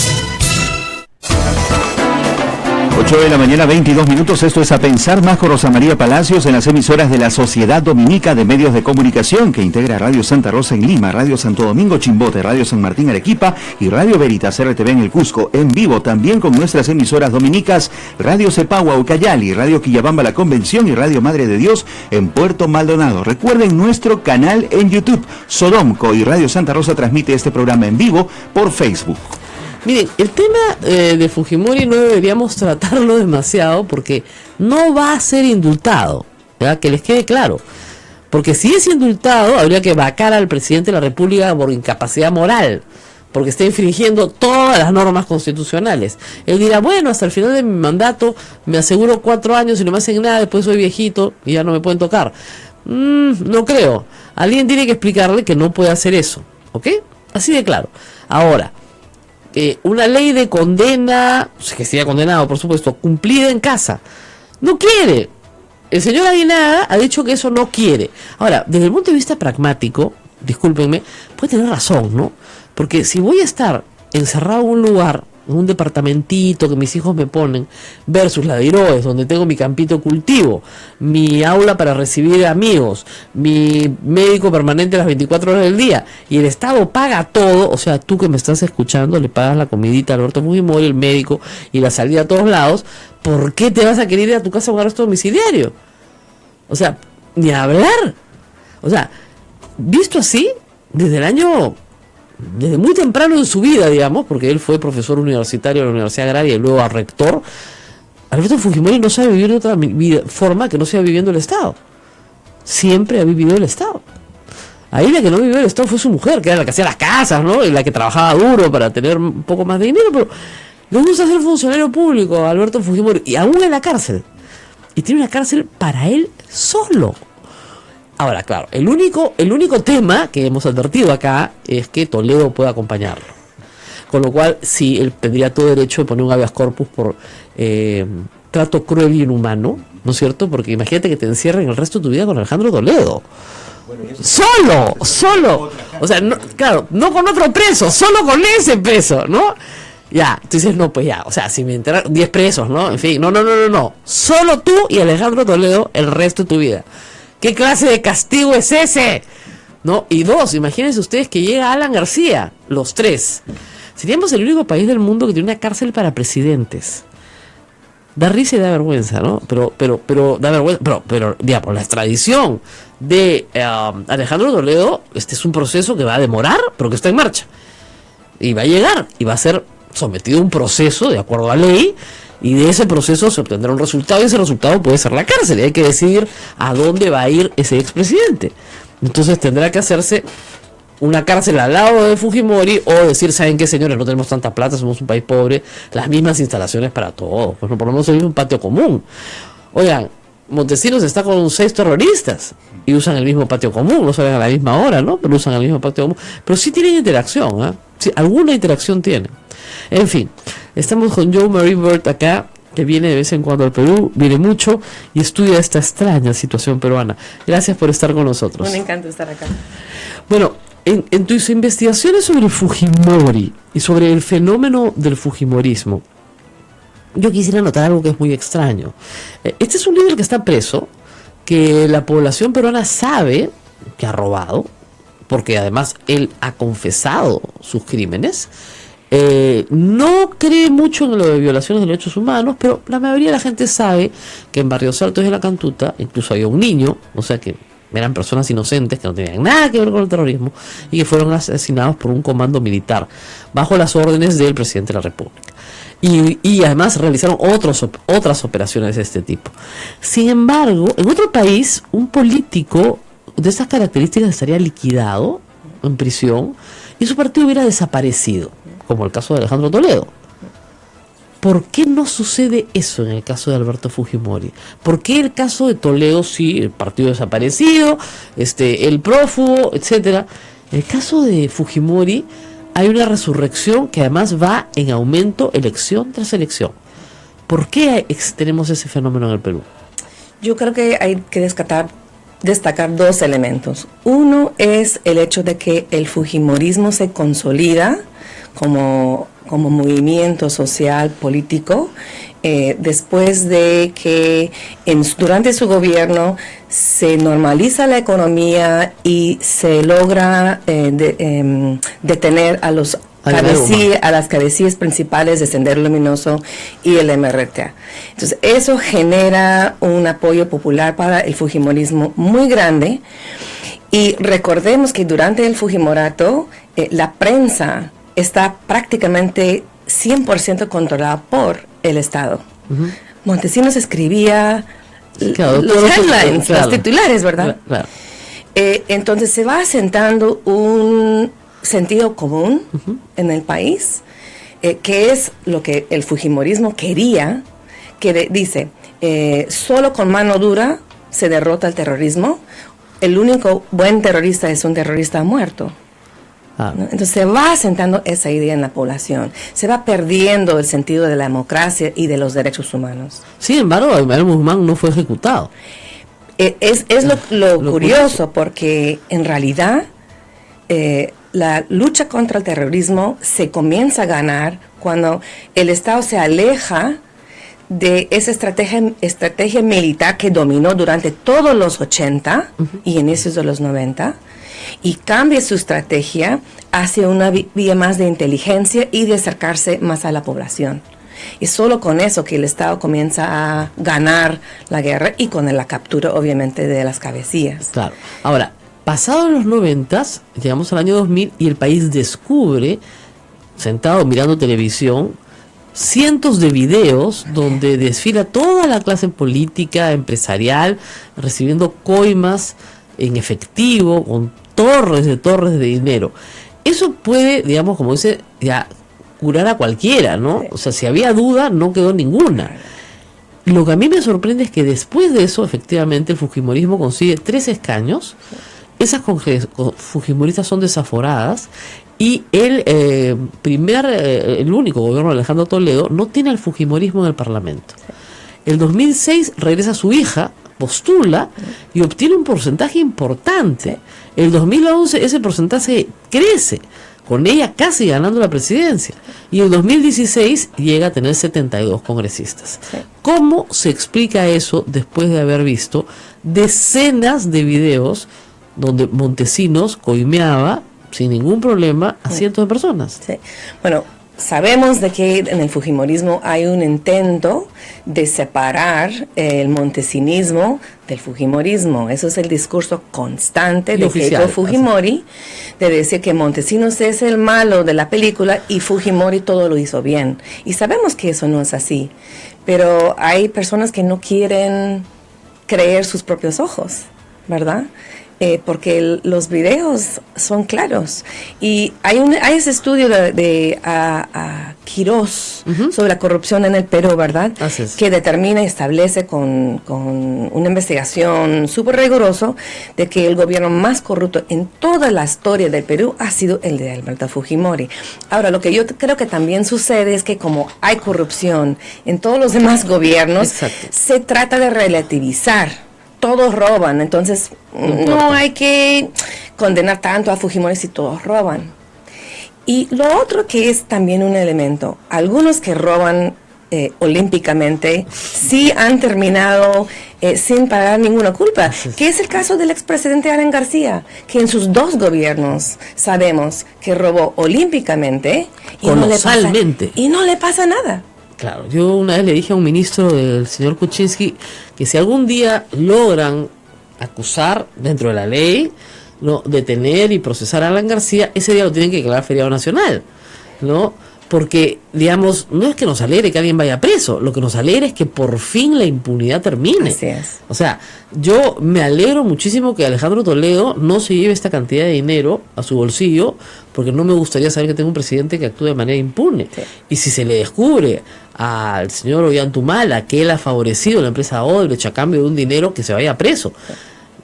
8 de la mañana, 22 minutos. Esto es A Pensar Más con Rosa María Palacios en las emisoras de la Sociedad Dominica de Medios de Comunicación, que integra Radio Santa Rosa en Lima, Radio Santo Domingo Chimbote, Radio San Martín Arequipa y Radio Veritas RTV en el Cusco, en vivo también con nuestras emisoras dominicas Radio Cepagua Ucayali, Radio Quillabamba La Convención y Radio Madre de Dios en Puerto Maldonado. Recuerden nuestro canal en YouTube, Sodomco, y Radio Santa Rosa transmite este programa en vivo por Facebook. Miren, el tema de Fujimori no deberíamos tratarlo demasiado porque no va a ser indultado, ¿verdad? Que les quede claro. Porque si es indultado, habría que vacar al presidente de la República por incapacidad moral, porque está infringiendo todas las normas constitucionales. Él dirá, bueno, hasta el final de mi mandato me aseguro 4 años y no me hacen nada, después soy viejito y ya no me pueden tocar. No creo. Alguien tiene que explicarle que no puede hacer eso, ¿ok? Así de claro. Ahora, una ley de condena, que sea condenado por supuesto, cumplida en casa, no quiere. El señor Aguinaga ha dicho que eso no quiere. Ahora, desde el punto de vista pragmático, discúlpenme, puede tener razón, ¿no? Porque si voy a estar encerrado en un lugar en un departamentito que mis hijos me ponen, versus la de Iroes, donde tengo mi campito cultivo, mi aula para recibir amigos, mi médico permanente las 24 horas del día, y el Estado paga todo, o sea, tú que me estás escuchando, le pagas la comidita a Alberto Fujimori, el médico, y la salida a todos lados, ¿por qué te vas a querer ir a tu casa a un arresto domiciliario? O sea, ni hablar. O sea, visto así, desde muy temprano en su vida, digamos, porque él fue profesor universitario de la Universidad Agraria y luego a rector, Alberto Fujimori no sabe vivir de otra forma que no sea viviendo el Estado. Siempre ha vivido el Estado. Ahí la que no vivió el Estado fue su mujer, que era la que hacía las casas, ¿no? Y la que trabajaba duro para tener un poco más de dinero, pero le gusta ser funcionario público a Alberto Fujimori, y aún en la cárcel. Y tiene una cárcel para él solo. Ahora, claro, el único tema que hemos advertido acá es que Toledo puede acompañarlo. Con lo cual, sí, él tendría todo derecho de poner un habeas corpus por trato cruel y inhumano, ¿no es cierto? Porque imagínate que te encierren el resto de tu vida con Alejandro Toledo. Solo. O sea, no, claro, no con otro preso, solo con ese preso, ¿no? Ya, tú dices, no, pues ya, o sea, si me enteran 10 presos, ¿no? En fin, no. Solo tú y Alejandro Toledo el resto de tu vida. ¿Qué clase de castigo es ese? ¿No? Y dos, imagínense ustedes que llega Alan García, los tres. Seríamos el único país del mundo que tiene una cárcel para presidentes. Da risa y da vergüenza, ¿no? Pero da vergüenza, pero digamos, la extradición de Alejandro Toledo, este es un proceso que va a demorar, pero que está en marcha. Y va a llegar, y va a ser sometido a un proceso de acuerdo a ley, y de ese proceso se obtendrá un resultado, y ese resultado puede ser la cárcel, y hay que decidir a dónde va a ir ese expresidente. Entonces tendrá que hacerse una cárcel al lado de Fujimori, o decir, ¿saben qué, señores? No tenemos tanta plata, somos un país pobre, las mismas instalaciones para todos, pues no, por lo menos un patio común. Oigan, Montesinos está con 6 terroristas y usan el mismo patio común, no salen a la misma hora, ¿no? Pero usan el mismo patio común, pero sí tienen interacción, ¿eh? Sí, alguna interacción tienen. En fin, estamos con Joe Marie Burt acá, que viene de vez en cuando al Perú, viene mucho y estudia esta extraña situación peruana. Gracias por estar con nosotros. Me encanta estar acá. Bueno, en tus investigaciones sobre Fujimori y sobre el fenómeno del Fujimorismo, yo quisiera notar algo que es muy extraño. Este es un líder que está preso, que la población peruana sabe que ha robado, porque además él ha confesado sus crímenes. No cree mucho en lo de violaciones de derechos humanos, pero la mayoría de la gente sabe que en Barrios Altos de la Cantuta incluso había un niño, o sea que eran personas inocentes que no tenían nada que ver con el terrorismo y que fueron asesinados por un comando militar bajo las órdenes del presidente de la República. Y además realizaron otras operaciones de este tipo. Sin embargo, en otro país, un político de estas características estaría liquidado en prisión y su partido hubiera desaparecido, como el caso de Alejandro Toledo. ¿Por qué no sucede eso en el caso de Alberto Fujimori? ¿Por qué el caso de Toledo sí, el partido desaparecido, el prófugo, etcétera? En el caso de Fujimori hay una resurrección que además va en aumento elección tras elección. ¿Por qué tenemos ese fenómeno en el Perú? Yo creo que hay que destacar 2 elementos. Uno es el hecho de que el fujimorismo se consolida como movimiento social político después de que durante su gobierno se normaliza la economía y se logra detener a las cabecillas principales de Sendero Luminoso y el MRTA. Entonces eso genera un apoyo popular para el fujimorismo muy grande, y recordemos que durante el fujimorato la prensa está prácticamente 100% controlada por el Estado. Uh-huh. Montesinos escribía los headlines, los titulares, ¿verdad? Claro. Entonces se va asentando un sentido común en el país, que es lo que el fujimorismo quería, que dice, solo con mano dura se derrota el terrorismo, el único buen terrorista es un terrorista muerto. ¿no? Entonces se va asentando esa idea en la población, se va perdiendo el sentido de la democracia y de los derechos humanos. Sin embargo, Ismael Guzmán no fue ejecutado. Es lo curioso, porque en realidad la lucha contra el terrorismo se comienza a ganar cuando el Estado se aleja de esa estrategia militar que dominó durante todos los 80 y inicios de los 90, y cambia su estrategia hacia una vía más de inteligencia y de acercarse más a la población. Y solo con eso que el Estado comienza a ganar la guerra, y con la captura obviamente de las cabecillas. Claro. Ahora, pasados los 90, llegamos al año 2000 y el país descubre, sentado mirando televisión, cientos de videos donde desfila toda la clase política, empresarial, recibiendo coimas en efectivo, con torres de dinero. Eso puede, digamos, como dice, ya curar a cualquiera, ¿no? O sea, si había duda, no quedó ninguna. Lo que a mí me sorprende es que después de eso, efectivamente, el fujimorismo consigue 3 escaños, esas fujimoristas son desaforadas, y el único gobierno de Alejandro Toledo no tiene el fujimorismo en el Parlamento. El 2006 regresa su hija, postula y obtiene un porcentaje importante. El 2011 ese porcentaje crece, con ella casi ganando la presidencia. Y en 2016 llega a tener 72 congresistas. ¿Cómo se explica eso después de haber visto decenas de videos donde Montesinos coimeaba sin ningún problema a cientos de personas? Sí. Bueno, sabemos de que en el fujimorismo hay un intento de separar el montesinismo del fujimorismo. Eso es el discurso constante de Keiko Fujimori, de decir que Montesinos es el malo de la película y Fujimori todo lo hizo bien. Y sabemos que eso no es así, pero hay personas que no quieren creer sus propios ojos, ¿verdad? Porque los videos son claros. Y hay ese estudio de Quirós sobre la corrupción en el Perú, ¿verdad? Que determina y establece con una investigación súper rigurosa de que el gobierno más corrupto en toda la historia del Perú ha sido el de Alberto Fujimori. Ahora, lo que yo creo que también sucede es que como hay corrupción en todos los demás gobiernos, se trata de relativizar. Todos roban, entonces no hay que condenar tanto a Fujimori si todos roban. Y lo otro que es también un elemento, algunos que roban olímpicamente sí han terminado sin pagar ninguna culpa, que es el caso del expresidente Alan García, que en sus 2 gobiernos sabemos que robó olímpicamente y no le pasa nada. Claro, yo una vez le dije a un ministro del señor Kuczynski que si algún día logran acusar dentro de la ley, ¿no?, detener y procesar a Alan García, ese día lo tienen que declarar feriado nacional, ¿no? Porque, digamos, no es que nos alegre que alguien vaya preso, lo que nos alegra es que por fin la impunidad termine. Así es. O sea, yo me alegro muchísimo que Alejandro Toledo no se lleve esta cantidad de dinero a su bolsillo, porque no me gustaría saber que tengo un presidente que actúe de manera impune. Sí. Y si se le descubre al señor Ollantumala que él ha favorecido a la empresa Odebrecht a cambio de un dinero, que se vaya preso,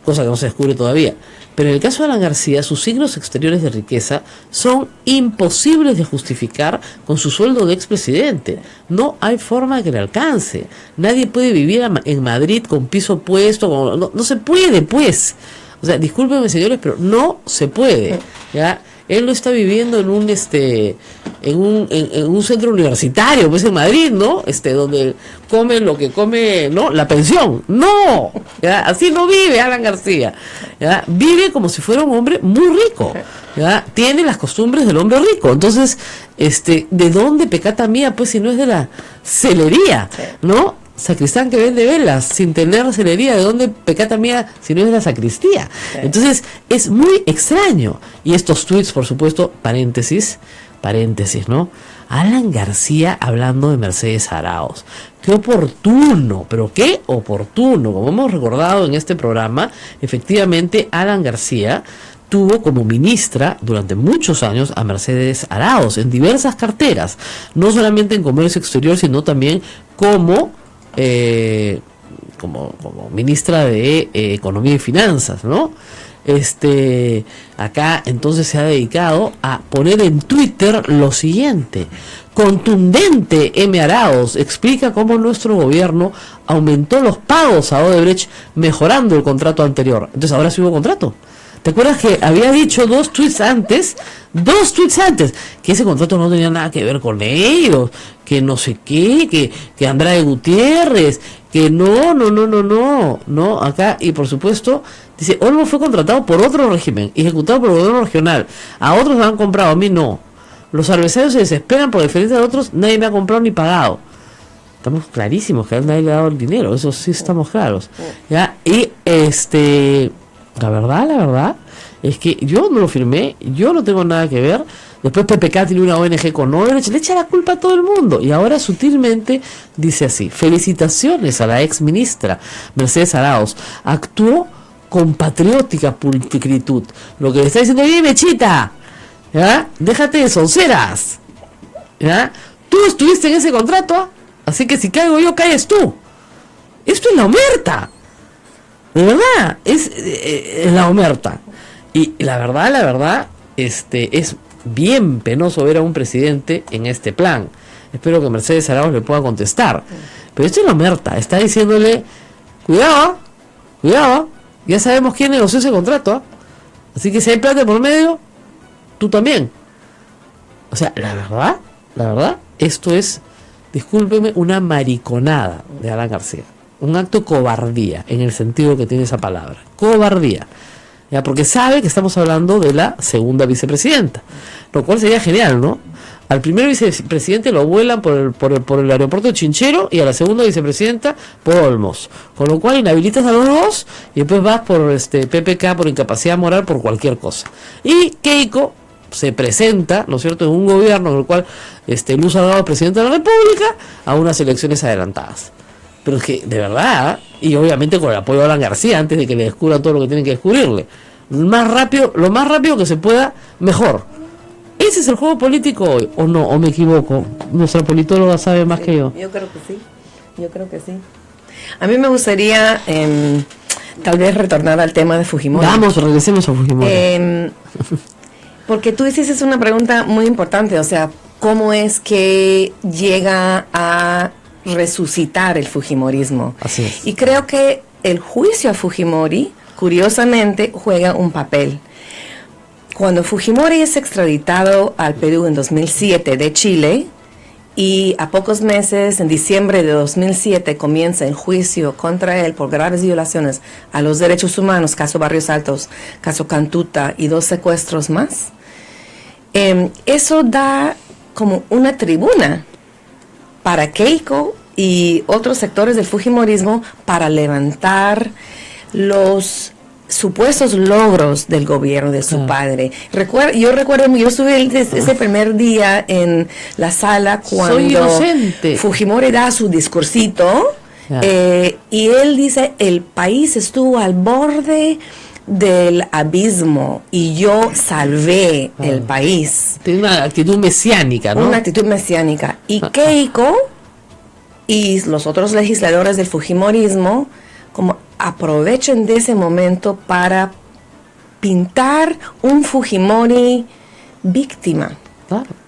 cosa que no se descubre todavía. Pero en el caso de Alan García, sus signos exteriores de riqueza son imposibles de justificar con su sueldo de expresidente. No hay forma de que le alcance. Nadie puede vivir en Madrid con piso puesto, no se puede, pues. O sea, discúlpenme, señores, pero no se puede, ¿ya? Él no está viviendo en un en un centro universitario, pues en Madrid, ¿no? Donde come lo que come, ¿no? La pensión. No, ¿ya? Así no vive Alan García, ¿ya? Vive como si fuera un hombre muy rico, ¿ya? Tiene las costumbres del hombre rico. Entonces, ¿de dónde pecata mía? Pues si no es de la celería, ¿no? Sacristán que vende velas sin tener celería, ¿de dónde pecata mía si no es de la sacristía? Entonces es muy extraño. Y estos tweets, por supuesto, paréntesis, ¿no? Alan García hablando de Mercedes Arauz. Qué oportuno, pero qué oportuno. Como hemos recordado en este programa, efectivamente Alan García tuvo como ministra durante muchos años a Mercedes Arauz en diversas carteras, no solamente en comercio exterior, sino también como ministra de Economía y Finanzas, ¿no? Acá entonces se ha dedicado a poner en Twitter lo siguiente: contundente, M. Arauz explica cómo nuestro gobierno aumentó los pagos a Odebrecht mejorando el contrato anterior. Entonces ahora sí hubo contrato. ¿Te acuerdas que había dicho dos tweets antes, que ese contrato no tenía nada que ver con ellos, que no sé qué, que Andrade Gutiérrez, que no, acá, y por supuesto, dice, Olmos fue contratado por otro régimen, ejecutado por el gobierno regional, a otros me han comprado, a mí no. Los adversarios se desesperan por diferencia de otros, nadie me ha comprado ni pagado. Estamos clarísimos que a nadie le ha dado el dinero, eso sí estamos claros. ¿Ya? Y la verdad es que yo no lo firmé, yo no tengo nada que ver. Después PPK tiene una ONG con Odebrecht, le echa la culpa a todo el mundo. Y ahora sutilmente dice así: felicitaciones a la ex ministra Mercedes Arauz, actuó con patriótica pulcritud. Lo que le está diciendo, oye, Mechita, ¿ya? Déjate de sonceras, ¿ya? Tú estuviste en ese contrato, así que si caigo yo, caes tú. Esto es la omerta. De verdad, es la omerta. Y la verdad, es bien penoso ver a un presidente en este plan. Espero que Mercedes Arauz le pueda contestar. Pero esto es la omerta. Está diciéndole, cuidado, ya sabemos quién negoció ese contrato. Así que si hay plata por medio, tú también. O sea, la verdad, esto es, discúlpeme, una mariconada de Alan García. Un acto de cobardía, en el sentido que tiene esa palabra. Cobardía. ¿Ya? Porque sabe que estamos hablando de la segunda vicepresidenta. Lo cual sería genial, ¿no? Al primer vicepresidente lo vuelan por el aeropuerto de Chinchero y a la segunda vicepresidenta por Olmos. Con lo cual inhabilitas a los dos y después vas por PPK por incapacidad moral, por cualquier cosa. Y Keiko se presenta, ¿no es cierto?, en un gobierno en el cual Luz Salgado, presidente de la República, a unas elecciones adelantadas. Pero es que, de verdad, y obviamente con el apoyo de Alan García, antes de que le descubran todo lo que tienen que descubrirle. Lo más rápido que se pueda, mejor. ¿Ese es el juego político hoy? ¿O no? ¿O me equivoco? Nuestra politóloga sabe más que yo. Yo creo que sí. A mí me gustaría tal vez retornar al tema de Fujimori. Regresemos a Fujimori. Porque tú dices una pregunta muy importante, o sea, ¿cómo es que llega a resucitar el Fujimorismo? Así es. Y creo que el juicio a Fujimori, curiosamente, juega un papel. Cuando Fujimori es extraditado al Perú en 2007 de Chile, y a pocos meses, en diciembre de 2007, comienza el juicio contra él por graves violaciones a los derechos humanos, caso Barrios Altos, caso Cantuta y 2 secuestros más, eso da como una tribuna para Keiko y otros sectores del Fujimorismo para levantar los supuestos logros del gobierno de su padre. Yo recuerdo, yo estuve ese primer día en la sala cuando Fujimori da su discursito y él dice, el país estuvo al borde del abismo y yo salvé el país. Tiene una actitud mesiánica, ¿no? Una actitud mesiánica. Y Keiko y los otros legisladores del Fujimorismo como aprovechen de ese momento para pintar un Fujimori víctima,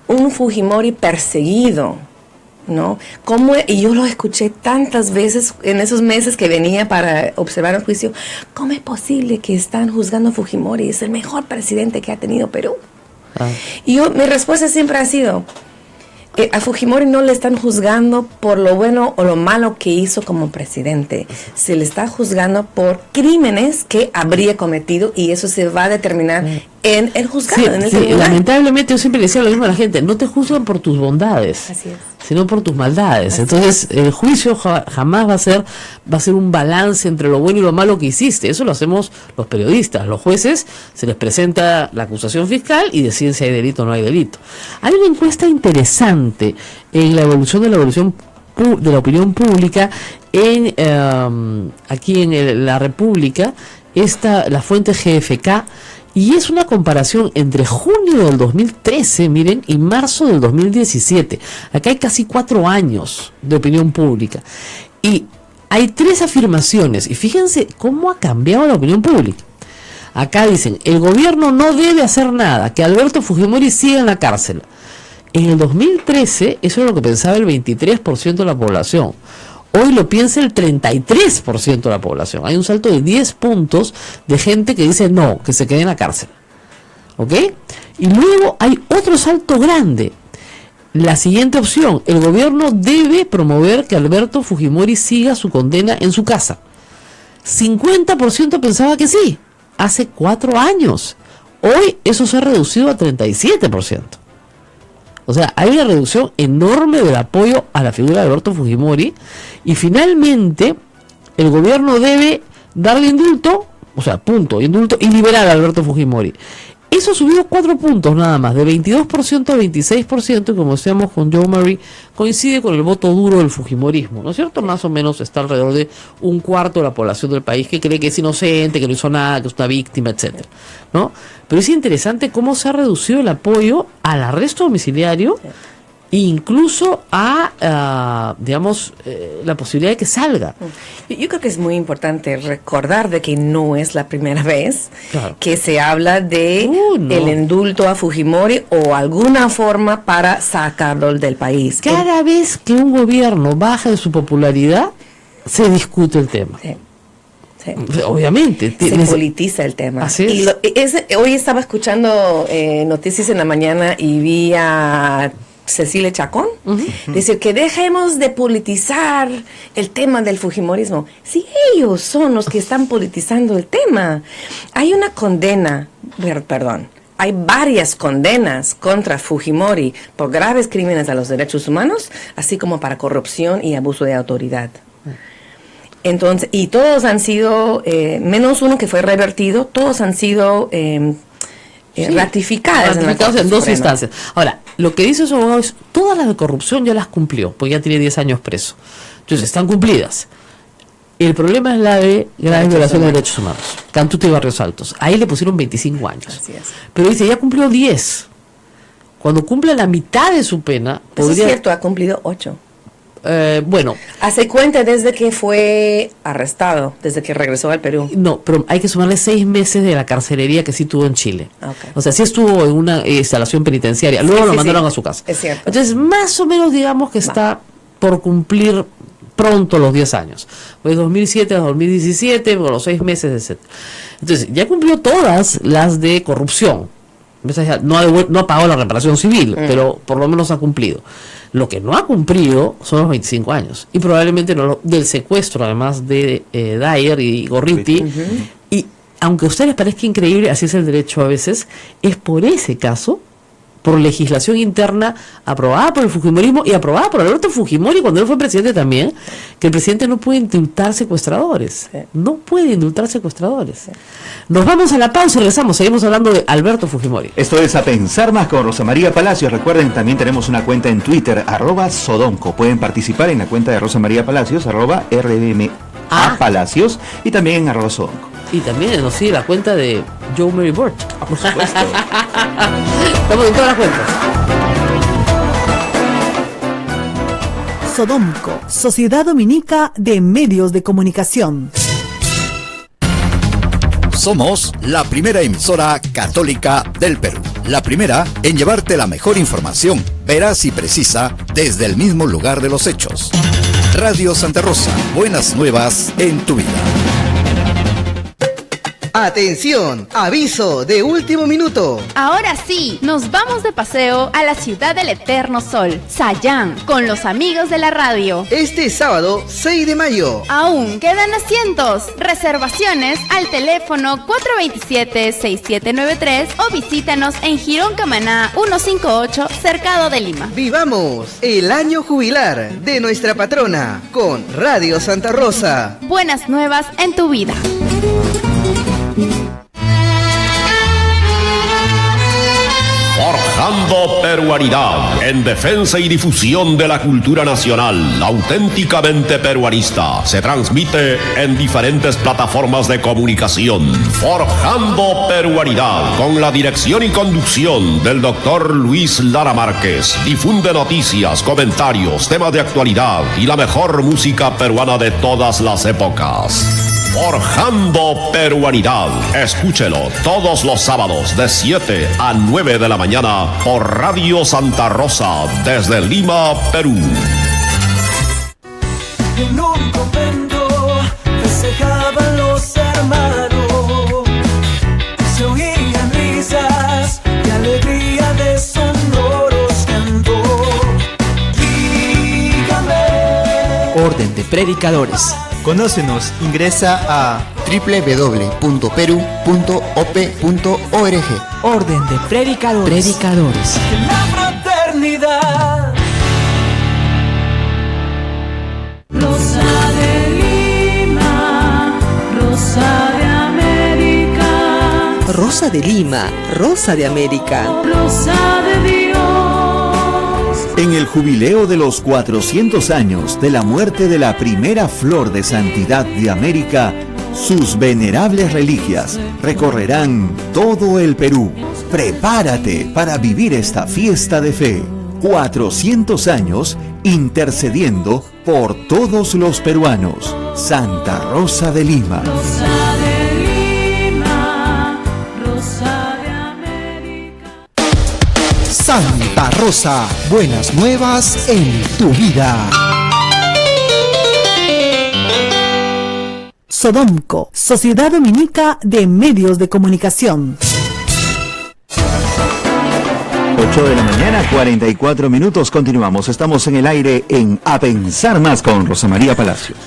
un Fujimori perseguido, ¿no? Y yo lo escuché tantas veces en esos meses que venía para observar el juicio. ¿Cómo es posible que están juzgando a Fujimori? Es el mejor presidente que ha tenido Perú. Y mi respuesta siempre ha sido, a Fujimori no le están juzgando por lo bueno o lo malo que hizo como presidente. Se le está juzgando por crímenes que habría cometido y eso se va a determinar en el juzgado, en el tribunal. Lamentablemente yo siempre le decía lo mismo a la gente, no te juzgan por tus bondades, sino por tus maldades. Entonces el juicio jamás va a ser un balance entre lo bueno y lo malo que hiciste. Eso lo hacemos los periodistas. Los jueces se les presenta la acusación fiscal y deciden si hay delito o no hay delito. Hay una encuesta interesante en la evolución de la opinión pública aquí en la República, la fuente GFK, y es una comparación entre junio del 2013, miren, y marzo del 2017. Acá hay casi 4 años de opinión pública. Y hay 3 afirmaciones, y fíjense cómo ha cambiado la opinión pública. Acá dicen, el gobierno no debe hacer nada, que Alberto Fujimori siga en la cárcel. En el 2013, eso es lo que pensaba el 23% de la población. Hoy lo piensa el 33% de la población. Hay un salto de 10 puntos de gente que dice no, que se quede en la cárcel. ¿Ok? Y luego hay otro salto grande. La siguiente opción: el gobierno debe promover que Alberto Fujimori siga su condena en su casa. 50% pensaba que sí, hace 4 años. Hoy eso se ha reducido a 37%. O sea, hay una reducción enorme del apoyo a la figura de Alberto Fujimori. Y finalmente, el gobierno debe darle indulto, o sea, punto, indulto, y liberar a Alberto Fujimori. Eso subió 4 puntos nada más, de 22% a 26%, y como decíamos con Joe Marie, coincide con el voto duro del fujimorismo, ¿no es cierto? Más o menos está alrededor de 1/4 de la población del país que cree que es inocente, que no hizo nada, que es una víctima, etcétera, ¿no? Pero es interesante cómo se ha reducido el apoyo al arresto domiciliario, incluso a, digamos, la posibilidad de que salga. Yo creo que es muy importante recordar de que no es la primera vez que se habla de el indulto a Fujimori o alguna forma para sacarlo del país. Cada vez que un gobierno baja de su popularidad, se discute el tema. Sí. Sí. Obviamente. Se politiza el tema. Así es. Y hoy estaba escuchando noticias en la mañana y vi a Cecilia Chacón decir que dejemos de politizar el tema del fujimorismo. Si ellos son los que están politizando el tema, hay una condena, perdón, hay varias condenas contra Fujimori por graves crímenes a los derechos humanos, así como para corrupción y abuso de autoridad. Entonces, y todos han sido, menos uno que fue revertido, todos han sido ratificadas en 2 instancias. Ahora, lo que dice su abogado es, todas las de corrupción ya las cumplió, porque ya tiene 10 años preso. Entonces, están cumplidas. El problema es la de graves violaciones de derechos humanos. Cantuta y Barrios Altos. Ahí le pusieron 25 años. Así es. Pero dice, ya cumplió 10. Cuando cumpla la mitad de su pena, podría... Eso es cierto, ha cumplido 8. Bueno, hace cuenta desde que fue arrestado, desde que regresó al Perú. No, pero hay que sumarle 6 meses de la carcelería que sí tuvo en Chile. Okay. O sea, sí estuvo en una instalación penitenciaria. Luego lo mandaron a su casa. Es cierto. Entonces, más o menos digamos que está por cumplir pronto los 10 años. Pues 2007 a 2017, con los 6 meses, etc. Entonces, ya cumplió todas las de corrupción. No ha pagado la reparación civil, pero por lo menos ha cumplido. Lo que no ha cumplido son los 25 años. Y probablemente no del secuestro, además de Dyer y Gorriti. Y aunque a ustedes les parezca increíble, así es el derecho a veces, es por ese caso, por legislación interna aprobada por el fujimorismo y aprobada por Alberto Fujimori cuando él fue presidente también, que el presidente no puede indultar secuestradores. No puede indultar secuestradores. Nos vamos a la pausa y regresamos. Seguimos hablando de Alberto Fujimori. Esto es A Pensar Más con Rosa María Palacios. Recuerden, también tenemos una cuenta en Twitter, @Sodomco. Pueden participar en la cuenta de Rosa María Palacios, @RBMA Palacios, y también en @Sodomco. Y también nos sigue la cuenta de Joe Mary Burt. Por supuesto. Estamos en todas las cuentas. Sodomco, Sociedad Dominica de Medios de Comunicación. Somos la primera emisora católica del Perú. La primera en llevarte la mejor información, veraz y precisa, desde el mismo lugar de los hechos. Radio Santa Rosa, buenas nuevas en tu vida. Atención, aviso de último minuto. Ahora sí, nos vamos de paseo a la ciudad del eterno sol, Sayán, con los amigos de la radio. Este sábado 6 de mayo. Aún quedan asientos. Reservaciones al teléfono 427-6793 o visítanos en Girón Camaná 158, Cercado de Lima. Vivamos el año jubilar de nuestra patrona con Radio Santa Rosa. Buenas nuevas en tu vida. Forjando peruanidad en defensa y difusión de la cultura nacional auténticamente peruanista. Se transmite en diferentes plataformas de comunicación. Forjando peruanidad con la dirección y conducción del doctor Luis Lara Márquez. Difunde noticias, comentarios, temas de actualidad y la mejor música peruana de todas las épocas. Forjando peruanidad. Escúchelo todos los sábados de 7 a 9 de la mañana por Radio Santa Rosa desde Lima, Perú. en un convento festejaban los hermanos. Se oían risas y alegría de sonoros cantos. Dígame. Orden de Predicadores. Conócenos, ingresa a www.peru.op.org. Orden de Predicadores. La fraternidad. Rosa de Lima, Rosa de América, Rosa de Lima, Rosa de América. Rosa de Dios. En el jubileo de los 400 años de la muerte de la primera flor de santidad de América, sus venerables reliquias recorrerán todo el Perú. Prepárate para vivir esta fiesta de fe. 400 años intercediendo por todos los peruanos. Santa Rosa de Lima. Rosa de Lima, Rosa de América. Santa Rosa, buenas nuevas en tu vida. Sodomco, Sociedad Dominica de Medios de Comunicación. 8 de la mañana, 44 minutos. Continuamos. Estamos en el aire en A Pensar Más con Rosa María Palacios.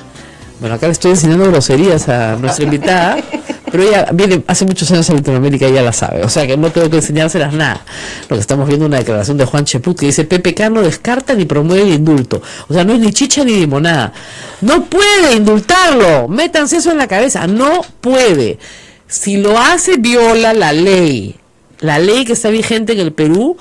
Bueno, acá le estoy enseñando groserías a nuestra invitada, pero ella viene hace muchos años en Latinoamérica y ya la sabe, o sea que no tengo que enseñárselas nada. Lo que estamos viendo es una declaración de Juan Cheput que dice: PPK no descarta ni promueve el indulto, o sea, no es ni chicha ni limonada, no puede indultarlo, métanse eso en la cabeza, no puede. Si lo hace, viola la ley que está vigente en el Perú,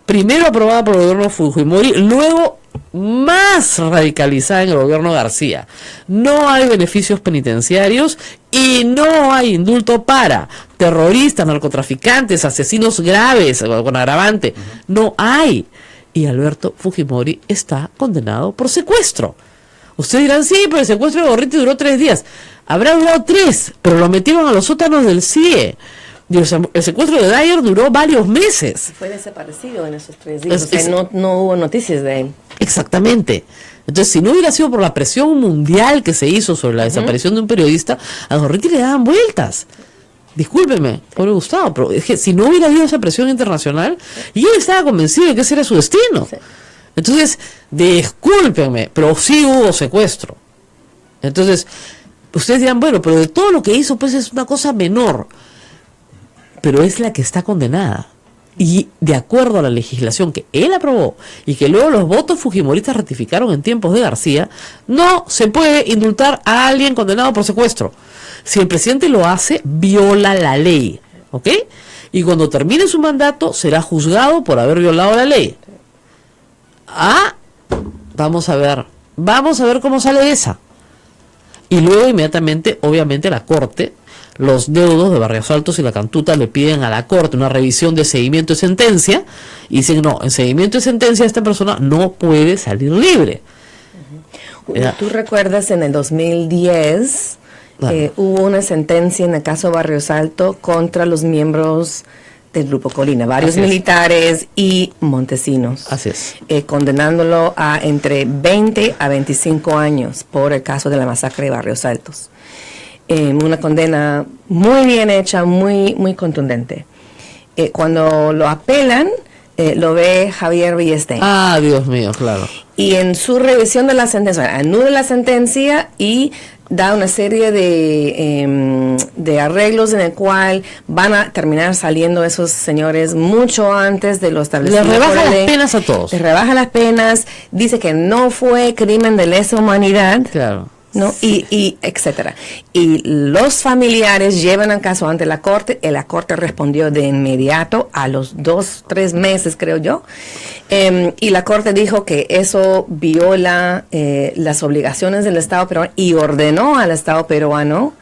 primero aprobada por el gobierno Fujimori, luego más radicalizada en el gobierno García. No hay beneficios penitenciarios y no hay indulto para terroristas, narcotraficantes, asesinos graves con agravante. No hay. Y Alberto Fujimori está condenado por secuestro. Ustedes dirán, sí, pero el secuestro de Gorriti duró 3 días. Habrá durado 3, pero lo metieron a los sótanos del CIE. Y el secuestro de Dyer duró varios meses. Fue desaparecido en esos 3 días. O sea, no hubo noticias de él. Exactamente. Entonces, si no hubiera sido por la presión mundial que se hizo sobre la desaparición de un periodista, a Gorriti le daban vueltas. Discúlpeme, pobre Gustavo, pero es que si no hubiera habido esa presión internacional, y él estaba convencido de que ese era su destino. Sí. Entonces, discúlpenme, pero sí hubo secuestro. Entonces, ustedes dirán, bueno, pero de todo lo que hizo, pues es una cosa menor. Pero es la que está condenada. Y de acuerdo a la legislación que él aprobó y que luego los votos fujimoristas ratificaron en tiempos de García, no se puede indultar a alguien condenado por secuestro. Si el presidente lo hace, viola la ley, ¿ok? Y cuando termine su mandato, será juzgado por haber violado la ley. Vamos a ver cómo sale esa. Y luego inmediatamente, obviamente, la Corte, los deudos de Barrios Altos y La Cantuta le piden a la Corte una revisión de seguimiento de sentencia y dicen, no, en seguimiento de sentencia esta persona no puede salir libre. ¿Tú recuerdas en el 2010 hubo una sentencia en el caso Barrios Alto contra los miembros del Grupo Colina, varios militares y montesinos? Así es. Condenándolo a entre 20 a 25 años por el caso de la masacre de Barrios Altos. Una condena muy bien hecha, muy, muy contundente. Cuando lo apelan, lo ve Javier Villestein. Dios mío, claro. Y en su revisión de la sentencia, anula la sentencia y da una serie de arreglos en el cual van a terminar saliendo esos señores mucho antes de lo establecido. Le rebaja las penas a todos. Le rebaja las penas, dice que no fue crimen de lesa humanidad. Claro. ¿No? Y etcétera. Y los familiares llevan el caso ante la Corte, y la Corte respondió de inmediato a los 2-3 meses, creo yo, y la Corte dijo que eso viola las obligaciones del Estado peruano y ordenó al Estado peruano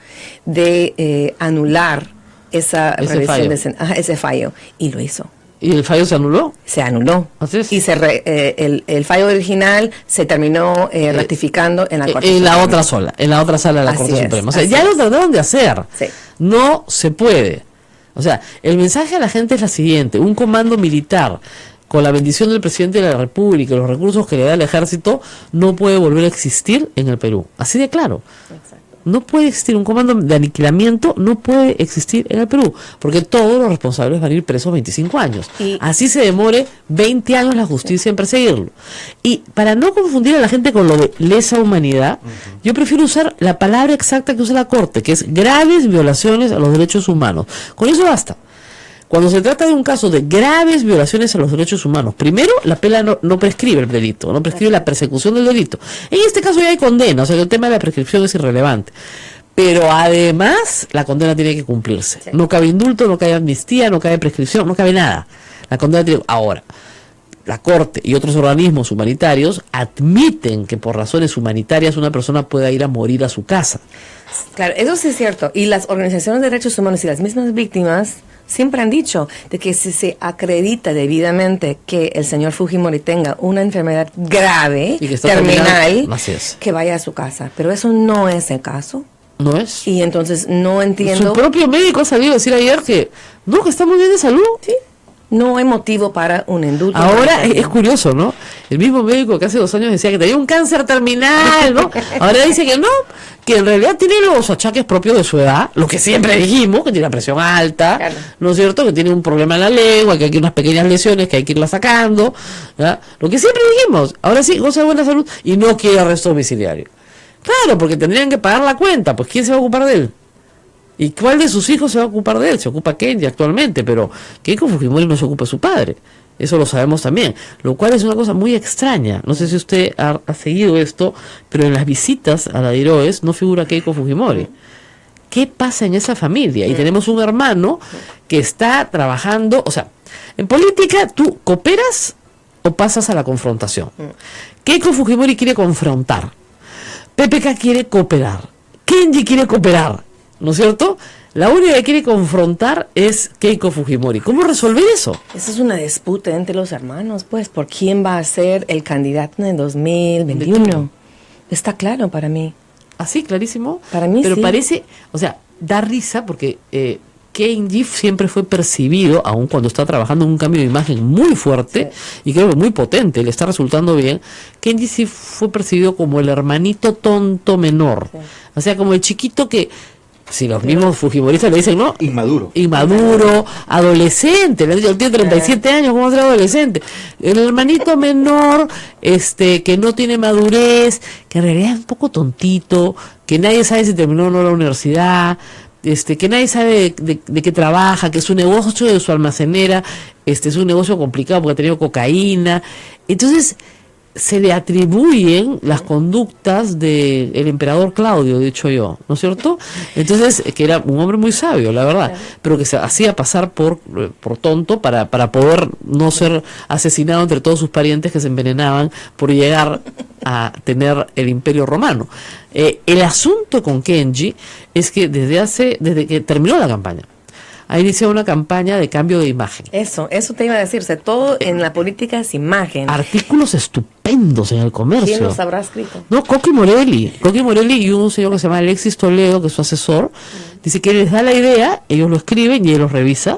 de anular esa revisión ese fallo, y lo hizo. ¿Y el fallo se anuló? Se anuló. Y el fallo original se terminó ratificando en la Corte Suprema. En la otra sala de la Corte Suprema. O sea, ya lo trataron de hacer. Sí. No se puede. O sea, el mensaje a la gente es la siguiente: un comando militar con la bendición del presidente de la República y los recursos que le da el ejército, no puede volver a existir en el Perú. Así de claro. Exacto. No puede existir un comando de aniquilamiento, no puede existir en el Perú, porque todos los responsables van a ir presos 25 años. Así se demore 20 años la justicia en perseguirlo. Y para no confundir a la gente con lo de lesa humanidad, yo prefiero usar la palabra exacta que usa la Corte, que es graves violaciones a los derechos humanos. Con eso basta. Cuando se trata de un caso de graves violaciones a los derechos humanos, primero, la pena no prescribe el delito, no prescribe la persecución del delito. En este caso ya hay condena, o sea que el tema de la prescripción es irrelevante. Pero además, la condena tiene que cumplirse. Sí. No cabe indulto, no cabe amnistía, no cabe prescripción, no cabe nada. La condena tiene... Ahora, la Corte y otros organismos humanitarios admiten que por razones humanitarias una persona pueda ir a morir a su casa. Claro, eso sí es cierto. Y las organizaciones de derechos humanos y las mismas víctimas siempre han dicho de que si se acredita debidamente que el señor Fujimori tenga una enfermedad grave, terminal, que vaya a su casa. Pero eso no es el caso. ¿No es? Y entonces no entiendo... Su propio médico ha salido a decir ayer que no, que está muy bien de salud. Sí. No hay motivo para un indulto. Ahora es curioso, ¿no? El mismo médico que hace 2 años decía que tenía un cáncer terminal, ¿no? Ahora dice que no, que en realidad tiene los achaques propios de su edad, lo que siempre dijimos, que tiene la presión alta, claro, ¿no es cierto? Que tiene un problema en la lengua, que hay unas pequeñas lesiones que hay que irla sacando, ¿ya? Lo que siempre dijimos. Ahora sí, goza de buena salud y no quiere arresto domiciliario. Claro, porque tendrían que pagar la cuenta, pues ¿quién se va a ocupar de él? ¿Y cuál de sus hijos se va a ocupar de él? Se ocupa Kenji actualmente, pero Keiko Fujimori no se ocupa de su padre. Eso lo sabemos también. Lo cual es una cosa muy extraña. No sé si usted ha seguido esto, pero en las visitas a la DIROES no figura Keiko Fujimori. ¿Qué pasa en esa familia? Y tenemos un hermano que está trabajando... O sea, en política tú cooperas o pasas a la confrontación. Keiko Fujimori quiere confrontar. PPK quiere cooperar. Kenji quiere cooperar. ¿No es cierto? La única que quiere confrontar es Keiko Fujimori. ¿Cómo resolver eso? Esa es una disputa entre los hermanos, pues, por quién va a ser el candidato en 2021. Está claro para mí. ¿Así, clarísimo? Para mí pero sí. Pero parece, o sea, da risa porque Kenji siempre fue percibido, aun cuando está trabajando en un cambio de imagen muy fuerte, sí, y creo que muy potente, le está resultando bien. Kenji sí fue percibido como el hermanito tonto menor. Sí. O sea, como el chiquito que... Si los mismos fujimoristas le dicen, ¿no? Inmaduro, adolescente, le han dicho, tiene 37 años, ¿cómo será adolescente? El hermanito menor, que no tiene madurez, que en realidad es un poco tontito, que nadie sabe si terminó o no la universidad, que nadie sabe de qué trabaja, que su negocio de su almacenera, es un negocio complicado porque ha tenido cocaína. Entonces, se le atribuyen las conductas del emperador Claudio, dicho yo, ¿no es cierto? Entonces, que era un hombre muy sabio, la verdad, pero que se hacía pasar por tonto para poder no ser asesinado entre todos sus parientes que se envenenaban por llegar a tener el imperio romano. El asunto con Kenji es que desde que terminó la campaña, ha iniciado una campaña de cambio de imagen. Eso te iba a decirse. Todo en la política es imagen. Artículos estupendos en el comercio. ¿Quién los habrá escrito? No, Coqui Morelli y un señor que se llama Alexis Toledo, que es su asesor, dice que les da la idea, ellos lo escriben y él los revisa.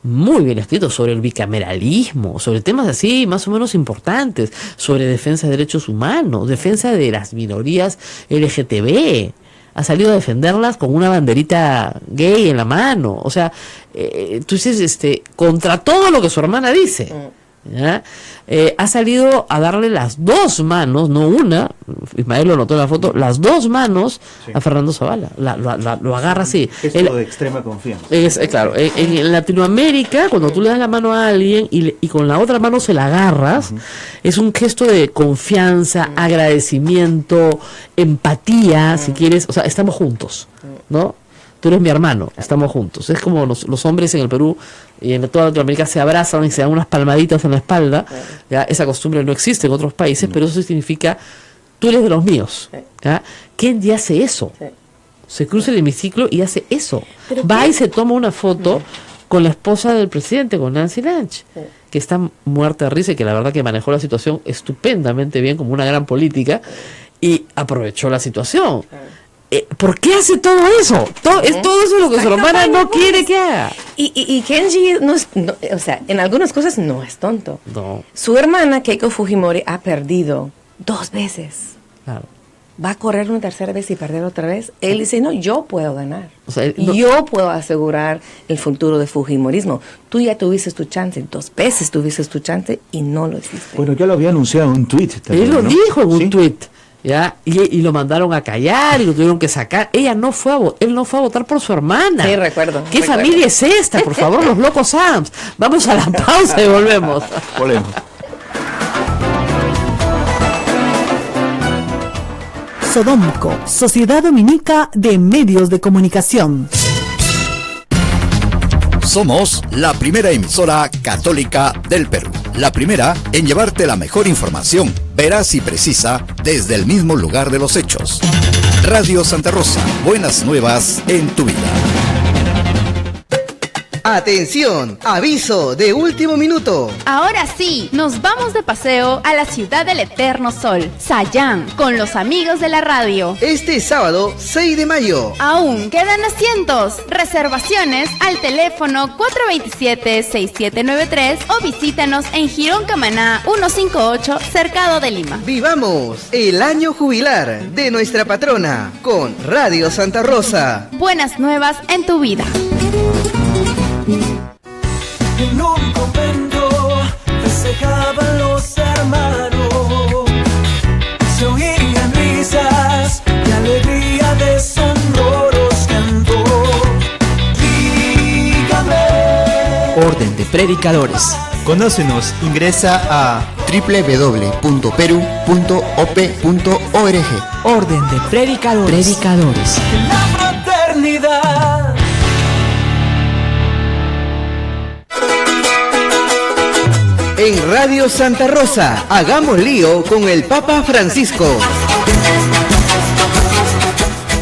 Muy bien escrito sobre el bicameralismo, sobre temas así más o menos importantes, sobre defensa de derechos humanos, defensa de las minorías LGTB. Ha salido a defenderlas con una banderita gay en la mano. O sea, tú dices, contra todo lo que su hermana dice. ¿Ya? Ha salido a darle las 2 manos, no una, Ismael lo notó en la foto, las 2 manos a Fernando Zavala. Lo agarra así. Gesto de extrema confianza. Claro, en Latinoamérica, cuando tú le das la mano a alguien y con la otra mano se la agarras, es un gesto de confianza, agradecimiento, empatía, si quieres. O sea, estamos juntos, ¿no? Tú eres mi hermano, estamos juntos. Es como los hombres en el Perú y en toda Latinoamérica se abrazan y se dan unas palmaditas en la espalda. ¿Ya? Esa costumbre no existe en otros países, pero eso significa, tú eres de los míos. ¿Ya? ¿Quién hace eso? Se cruza el hemiciclo y hace eso. Va y se toma una foto con la esposa del presidente, con Nancy Lange, que está muerta de risa y que la verdad que manejó la situación estupendamente bien, como una gran política, y aprovechó la situación. ¿por qué hace todo eso? Todo eso es lo que su hermana no quiere que haga. Y Kenji, o sea, en algunas cosas no es tonto. No. Su hermana, Keiko Fujimori, ha perdido 2 veces. Claro. Va a correr una tercera vez y perder otra vez. Él dice, no, yo puedo ganar. O sea, yo puedo asegurar el futuro del fujimorismo. Tú ya tuviste tu chance, 2 veces tuviste tu chance y no lo hiciste. Bueno, ya lo había anunciado en un tuit. Él lo dijo en un tuit. ¿Ya? Y lo mandaron a callar y lo tuvieron que sacar. Él no fue a votar por su hermana. Sí, recuerdo. ¿Qué familia es esta? Por favor, los locos Sams. Vamos a la pausa y volvemos. Volvemos. Sodomco, Sociedad Dominica de Medios de Comunicación. Somos la primera emisora católica del Perú. La primera en llevarte la mejor información, veraz y precisa, desde el mismo lugar de los hechos. Radio Santa Rosa, buenas nuevas en tu vida. Atención, aviso de último minuto. Ahora sí, nos vamos de paseo a la ciudad del eterno sol, Sayán, con los amigos de la radio. Este sábado 6 de mayo. Aún quedan asientos. Reservaciones al teléfono 427-6793 o visítanos en Girón Camaná 158, Cercado de Lima. Vivamos el año jubilar de nuestra patrona con Radio Santa Rosa. Buenas nuevas en tu vida. En un convento festejaban los hermanos, se oían risas y alegría de sonoros cantos. Dígame. Orden de Predicadores. Conócenos, ingresa a www.peru.op.org. Orden de Predicadores. La fraternidad. En Radio Santa Rosa, hagamos lío con el Papa Francisco.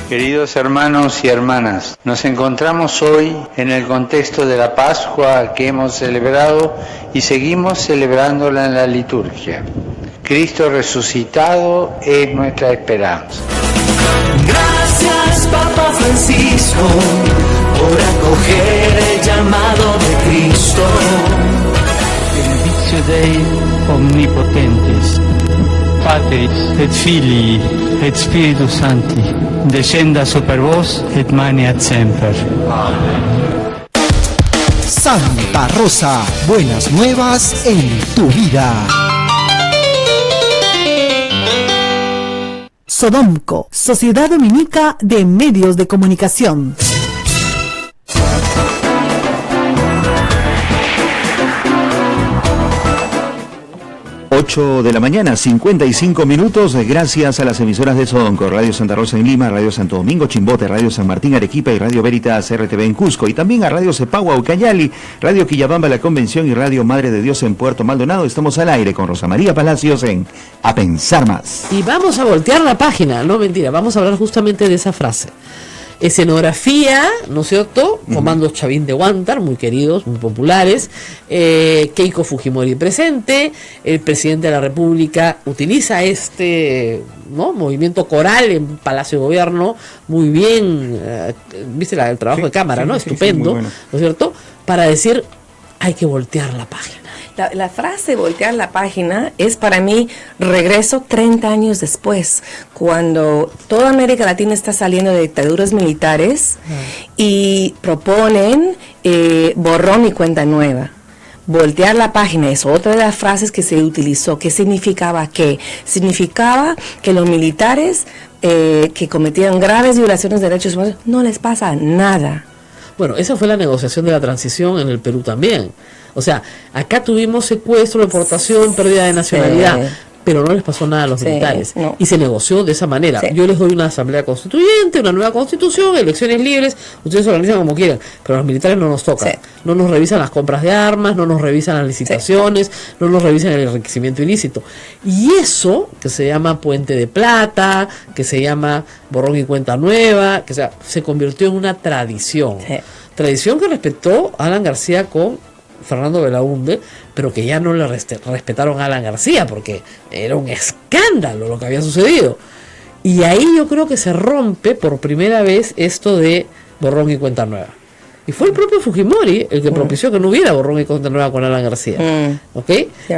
Queridos hermanos y hermanas, nos encontramos hoy en el contexto de la Pascua que hemos celebrado y seguimos celebrándola en la liturgia. Cristo resucitado es nuestra esperanza. Gracias, Papa Francisco, por acoger el llamado de Cristo. Benedictio Dei omnipotentes, Patris et Filii et Spiritus Sancti, descenda super vos et maneat semper. Santa Rosa, buenas nuevas en tu vida. Sodomco, Sociedad Dominica de Medios de Comunicación. 8 de la mañana, 55 minutos, gracias a las emisoras de Sodomco, Radio Santa Rosa en Lima, Radio Santo Domingo, Chimbote, Radio San Martín, Arequipa y Radio Veritas RTV en Cusco, y también a Radio Cepagua, Ucayali, Radio Quillabamba, La Convención y Radio Madre de Dios en Puerto Maldonado. Estamos al aire con Rosa María Palacios en A Pensar Más. Y vamos a voltear la página, no mentira, vamos a hablar justamente de esa frase. Escenografía, ¿no es cierto? Comandos Chavín de Huántar, muy queridos, muy populares. Keiko Fujimori presente. El presidente de la República utiliza este movimiento coral en Palacio de Gobierno. Muy bien, viste el trabajo de cámara, ¿no? Estupendo, bueno. ¿No es cierto? Para decir, hay que voltear la página. La frase voltear la página es para mí regreso 30 años después, cuando toda América Latina está saliendo de dictaduras militares y proponen borrón y cuenta nueva. Voltear la página es otra de las frases que se utilizó. ¿Qué significaba qué? Significaba que los militares que cometían graves violaciones de derechos humanos no les pasa nada. Bueno, esa fue la negociación de la transición en el Perú también. O sea, acá tuvimos secuestro, deportación, pérdida de nacionalidad, pero no les pasó nada a los militares. No. Y se negoció de esa manera. Yo les doy una asamblea constituyente, una nueva constitución, elecciones libres, ustedes se organizan como quieran, pero a los militares no nos tocan. No nos revisan las compras de armas, no nos revisan las licitaciones, no nos revisan el enriquecimiento ilícito. Y eso, que se llama Puente de Plata, que se llama borrón y cuenta nueva, que se convirtió en una tradición. Tradición que respetó Alan García con Fernando Belaúnde, pero que ya no le respetaron a Alan García porque era un escándalo lo que había sucedido. Y ahí yo creo que se rompe por primera vez esto de borrón y cuenta nueva. Y fue el propio Fujimori el que propició que no hubiera borrón y cuenta nueva con Alan García. ¿Ok?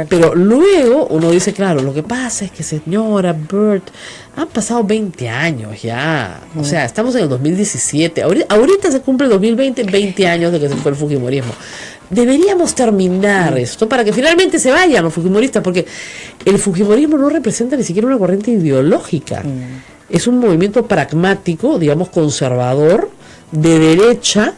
Pero luego uno dice, claro, lo que pasa es que señora Burt, han pasado 20 años ya. O sea, estamos en el 2017. Ahorita se cumple el 2020, 20 años de que se fue el Fujimorismo. Deberíamos terminar esto para que finalmente se vayan los fujimoristas, porque el Fujimorismo no representa ni siquiera una corriente ideológica. Es un movimiento pragmático, digamos, conservador, de derecha,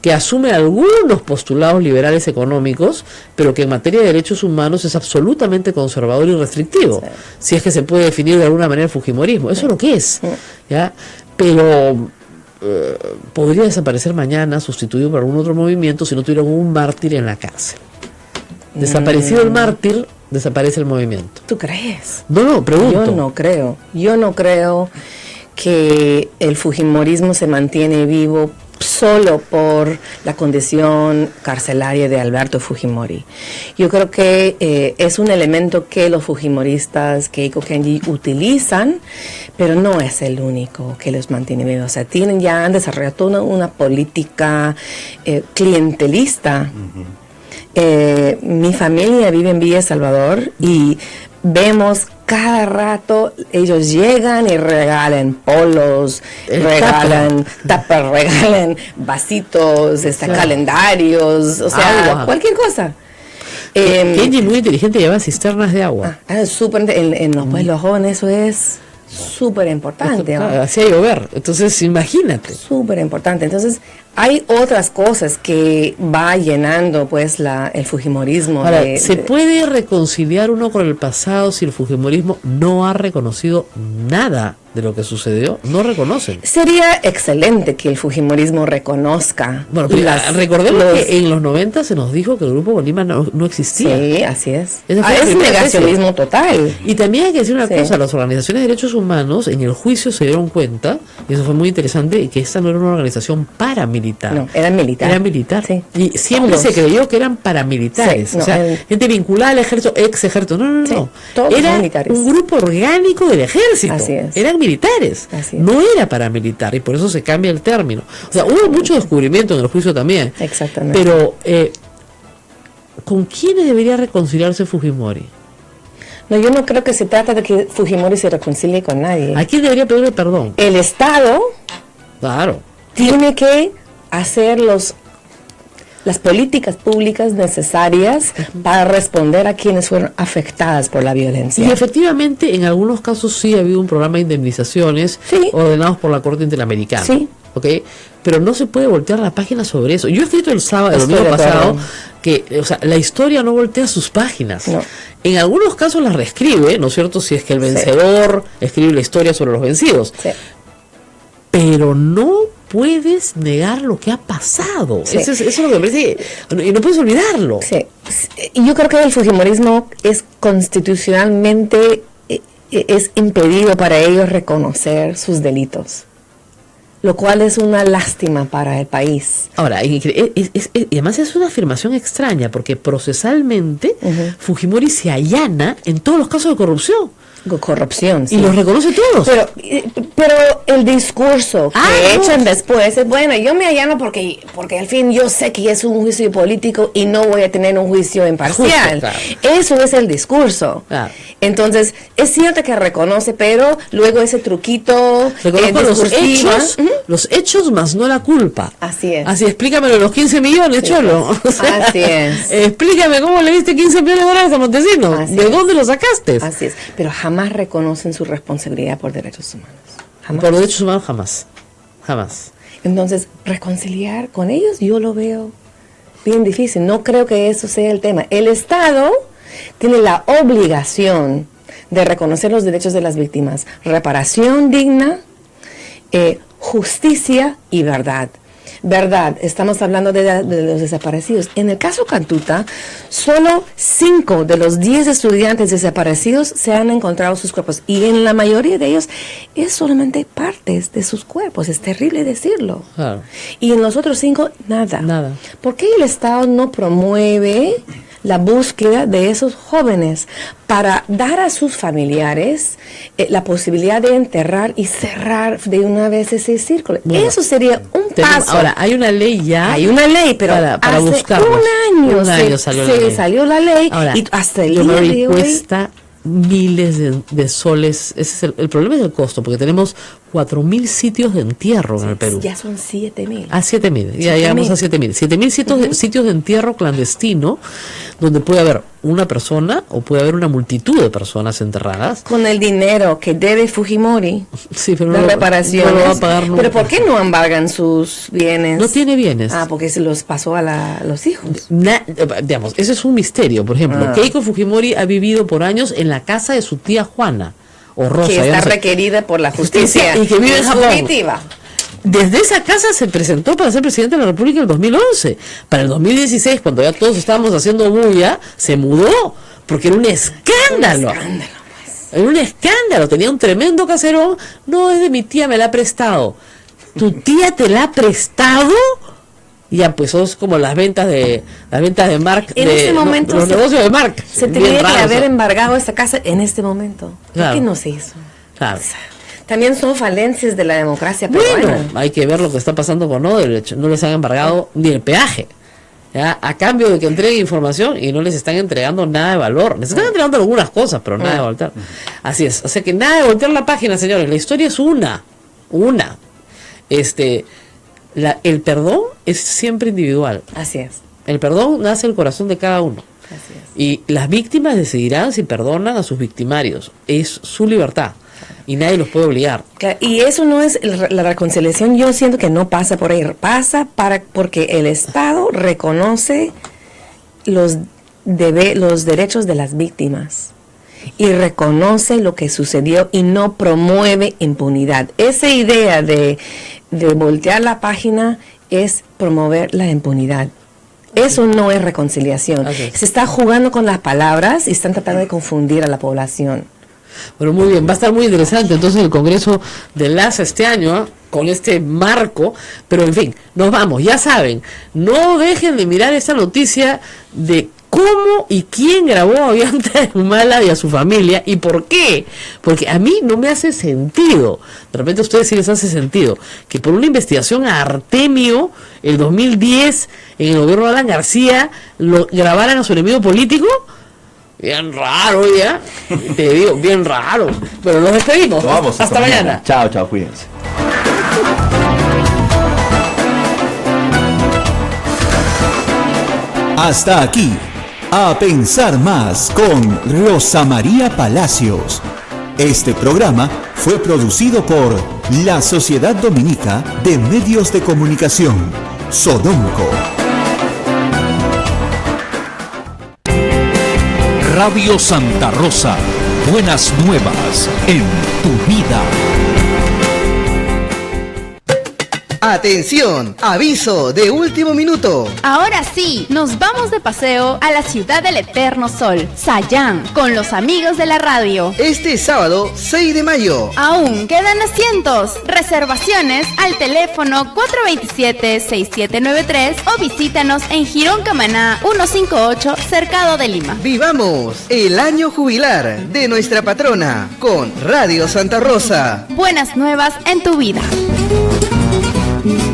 que asume algunos postulados liberales económicos, pero que en materia de derechos humanos es absolutamente conservador y restrictivo, si es que se puede definir de alguna manera el fujimorismo. Eso es lo que es, ¿ya? Pero podría desaparecer mañana, sustituido por algún otro movimiento, si no tuviera un mártir en la cárcel. Desaparecido el mártir, desaparece el movimiento. ¿Tú crees? No, pregunto. Yo no creo que el fujimorismo se mantiene vivo solo por la condición carcelaria de Alberto Fujimori. Yo creo que es un elemento que los fujimoristas, Keiko Kenji, utilizan, pero no es el único que los mantiene vivos. O sea, han desarrollado toda una política clientelista. Mi familia vive en Villa Salvador y vemos cada rato, ellos llegan y regalan polos, regalan tapas, regalan vasitos, calendarios, o sea, agua, cualquier cosa. Kenji muy inteligente, lleva cisternas de agua. Súper, en los pueblos jóvenes eso es súper importante. Hacía llover, entonces imagínate. Súper importante. Entonces hay otras cosas que va llenando pues el fujimorismo. Ahora, ¿se puede reconciliar uno con el pasado si el fujimorismo no ha reconocido nada de lo que sucedió? No reconocen. Sería excelente que el fujimorismo reconozca. Bueno, recordemos que en los 90 se nos dijo que el Grupo Bolívar no existía. Sí, así es. Es negacionismo total. Y también hay que decir una cosa, las organizaciones de derechos humanos en el juicio se dieron cuenta, y eso fue muy interesante, que esta no era una organización paramilitar. No, era militar. Era militar. Sí. Y siempre se creyó que eran paramilitares. Sí, o sea, gente vinculada al ejército, ex ejército. No. Era militares. Un grupo orgánico del ejército. Así es. Eran militares. Así es. No era paramilitar, y por eso se cambia el término. O sea, hubo mucho descubrimiento en el juicio también. Exactamente. Pero, ¿con quiénes debería reconciliarse Fujimori? No, yo no creo que se trata de que Fujimori se reconcilie con nadie. ¿A quién debería pedirle perdón? El Estado, claro, tiene que hacer las políticas públicas necesarias para responder a quienes fueron afectadas por la violencia. Y efectivamente, en algunos casos sí ha habido un programa de indemnizaciones ordenados por la Corte Interamericana. Sí. ¿Okay? Pero no se puede voltear la página sobre eso. Yo he escrito el domingo pasado, que la historia no voltea sus páginas. No. En algunos casos las reescribe, ¿no es cierto? Si es que el vencedor escribe la historia sobre los vencidos. Sí. Pero no puedes negar lo que ha pasado. Sí. Eso es lo que me parece. Y no puedes olvidarlo. Sí. Yo creo que el fujimorismo es constitucionalmente es impedido para ellos reconocer sus delitos, lo cual es una lástima para el país. Ahora, y además es una afirmación extraña, porque procesalmente Fujimori se allana en todos los casos de corrupción. Corrupción, sí. Y los reconoce todos. Pero el discurso que echan después es, bueno, yo me allano porque al fin yo sé que es un juicio político y no voy a tener un juicio imparcial. Justo, claro. Eso es el discurso. Claro. Entonces, es cierto que reconoce, pero luego ese truquito los hechos más no la culpa. Así es. Así, explícamelo, los 15 millones, Cholo. Así es. Explícame cómo le diste 15 millones de dólares a Montesinos. ¿De dónde lo sacaste? Así es. Pero jamás reconocen su responsabilidad por derechos humanos. Jamás. Por derechos humanos jamás. Entonces, reconciliar con ellos yo lo veo bien difícil. No creo que eso sea el tema. El Estado tiene la obligación de reconocer los derechos de las víctimas, reparación digna, justicia y verdad. Verdad, estamos hablando de los desaparecidos. En el caso Cantuta, solo 5 de los 10 estudiantes desaparecidos se han encontrado sus cuerpos, y en la mayoría de ellos es solamente partes de sus cuerpos. Es terrible decirlo. Claro. Y en los otros 5, nada. Nada. ¿Por qué el Estado no promueve la búsqueda de esos jóvenes para dar a sus familiares la posibilidad de enterrar y cerrar de una vez ese círculo. Bueno, eso sería un paso. Ahora, hay una ley ya. Hay una ley, pero para hace buscarlos. un año salió la ley. Ahora, y hasta el día de hoy cuesta miles de soles. Ese es el problema es el costo, porque tenemos 4.000 sitios de entierro en el Perú. Ya son 7.000. 7.000, ya llegamos a 7.000. 7.000 sitios de entierro clandestino, donde puede haber una persona o puede haber una multitud de personas enterradas. Con el dinero que debe Fujimori, sí, pero de reparaciones. No lo va a pagar nunca. Pero ¿por qué no embargan sus bienes? No tiene bienes. Porque se los pasó a los hijos. Digamos, ese es un misterio. Por ejemplo, Keiko Fujimori ha vivido por años en la casa de su tía Juana. O Rosa, que está requerida por la justicia y que vive en Japón. Desde esa casa se presentó para ser presidente de la República en el 2011. Para el 2016, cuando ya todos estábamos haciendo bulla, se mudó, porque era un escándalo. Era un escándalo, tenía un tremendo caserón. No, es de mi tía, me la ha prestado. ¿Tu tía te la ha prestado? Ya, pues son como las ventas de Mark. En ese momento los negocios de Mark. Se tenía que haber embargado esta casa en este momento. Claro. ¿Por qué no se hizo? Claro. También son falencias de la democracia peruana. Bueno, hay que ver lo que está pasando con Odebrecht. No les han embargado ni el peaje, ¿ya? A cambio de que entreguen información, y no les están entregando nada de valor. Les están entregando algunas cosas, pero nada de voltear. Así es. O sea que nada de voltear la página, señores. La historia es una. El perdón es siempre individual. Así es. El perdón nace del corazón de cada uno. Así es. Y las víctimas decidirán si perdonan a sus victimarios. Es su libertad. Y nadie los puede obligar. Y eso no es la reconciliación. Yo siento que no pasa por ahí. Pasa porque el Estado reconoce los derechos de las víctimas. Y reconoce lo que sucedió y no promueve impunidad. Esa idea de voltear la página es promover la impunidad. Eso no es reconciliación. Se está jugando con las palabras y están tratando de confundir a la población. Bueno, muy bien, va a estar muy interesante entonces el Congreso de LAS este año, con este marco, pero en fin, nos vamos, ya saben, no dejen de mirar esta noticia de cómo y quién grabó a Ollanta Humala y a su familia y por qué, porque a mí no me hace sentido, de repente a ustedes sí les hace sentido, que por una investigación a Artemio, el 2010, en el gobierno de Alan García, lo grabaran a su enemigo político. Bien raro, ya. Te digo, bien raro. Pero nos despedimos. Vamos, hasta mañana. Chao, cuídense. Hasta aquí, A Pensar Más con Rosa María Palacios. Este programa fue producido por la Sociedad Dominica de Medios de Comunicación, Sodomco. Radio Santa Rosa, buenas nuevas en tu vida. Atención, aviso de último minuto. Ahora sí, nos vamos de paseo a la ciudad del eterno sol, Sayán, con los amigos de la radio. Este sábado 6 de mayo. Aún quedan asientos. Reservaciones al teléfono 427-6793 o visítanos en Girón Camaná 158, Cercado de Lima. Vivamos el año jubilar de nuestra patrona con Radio Santa Rosa. Buenas nuevas en tu vida.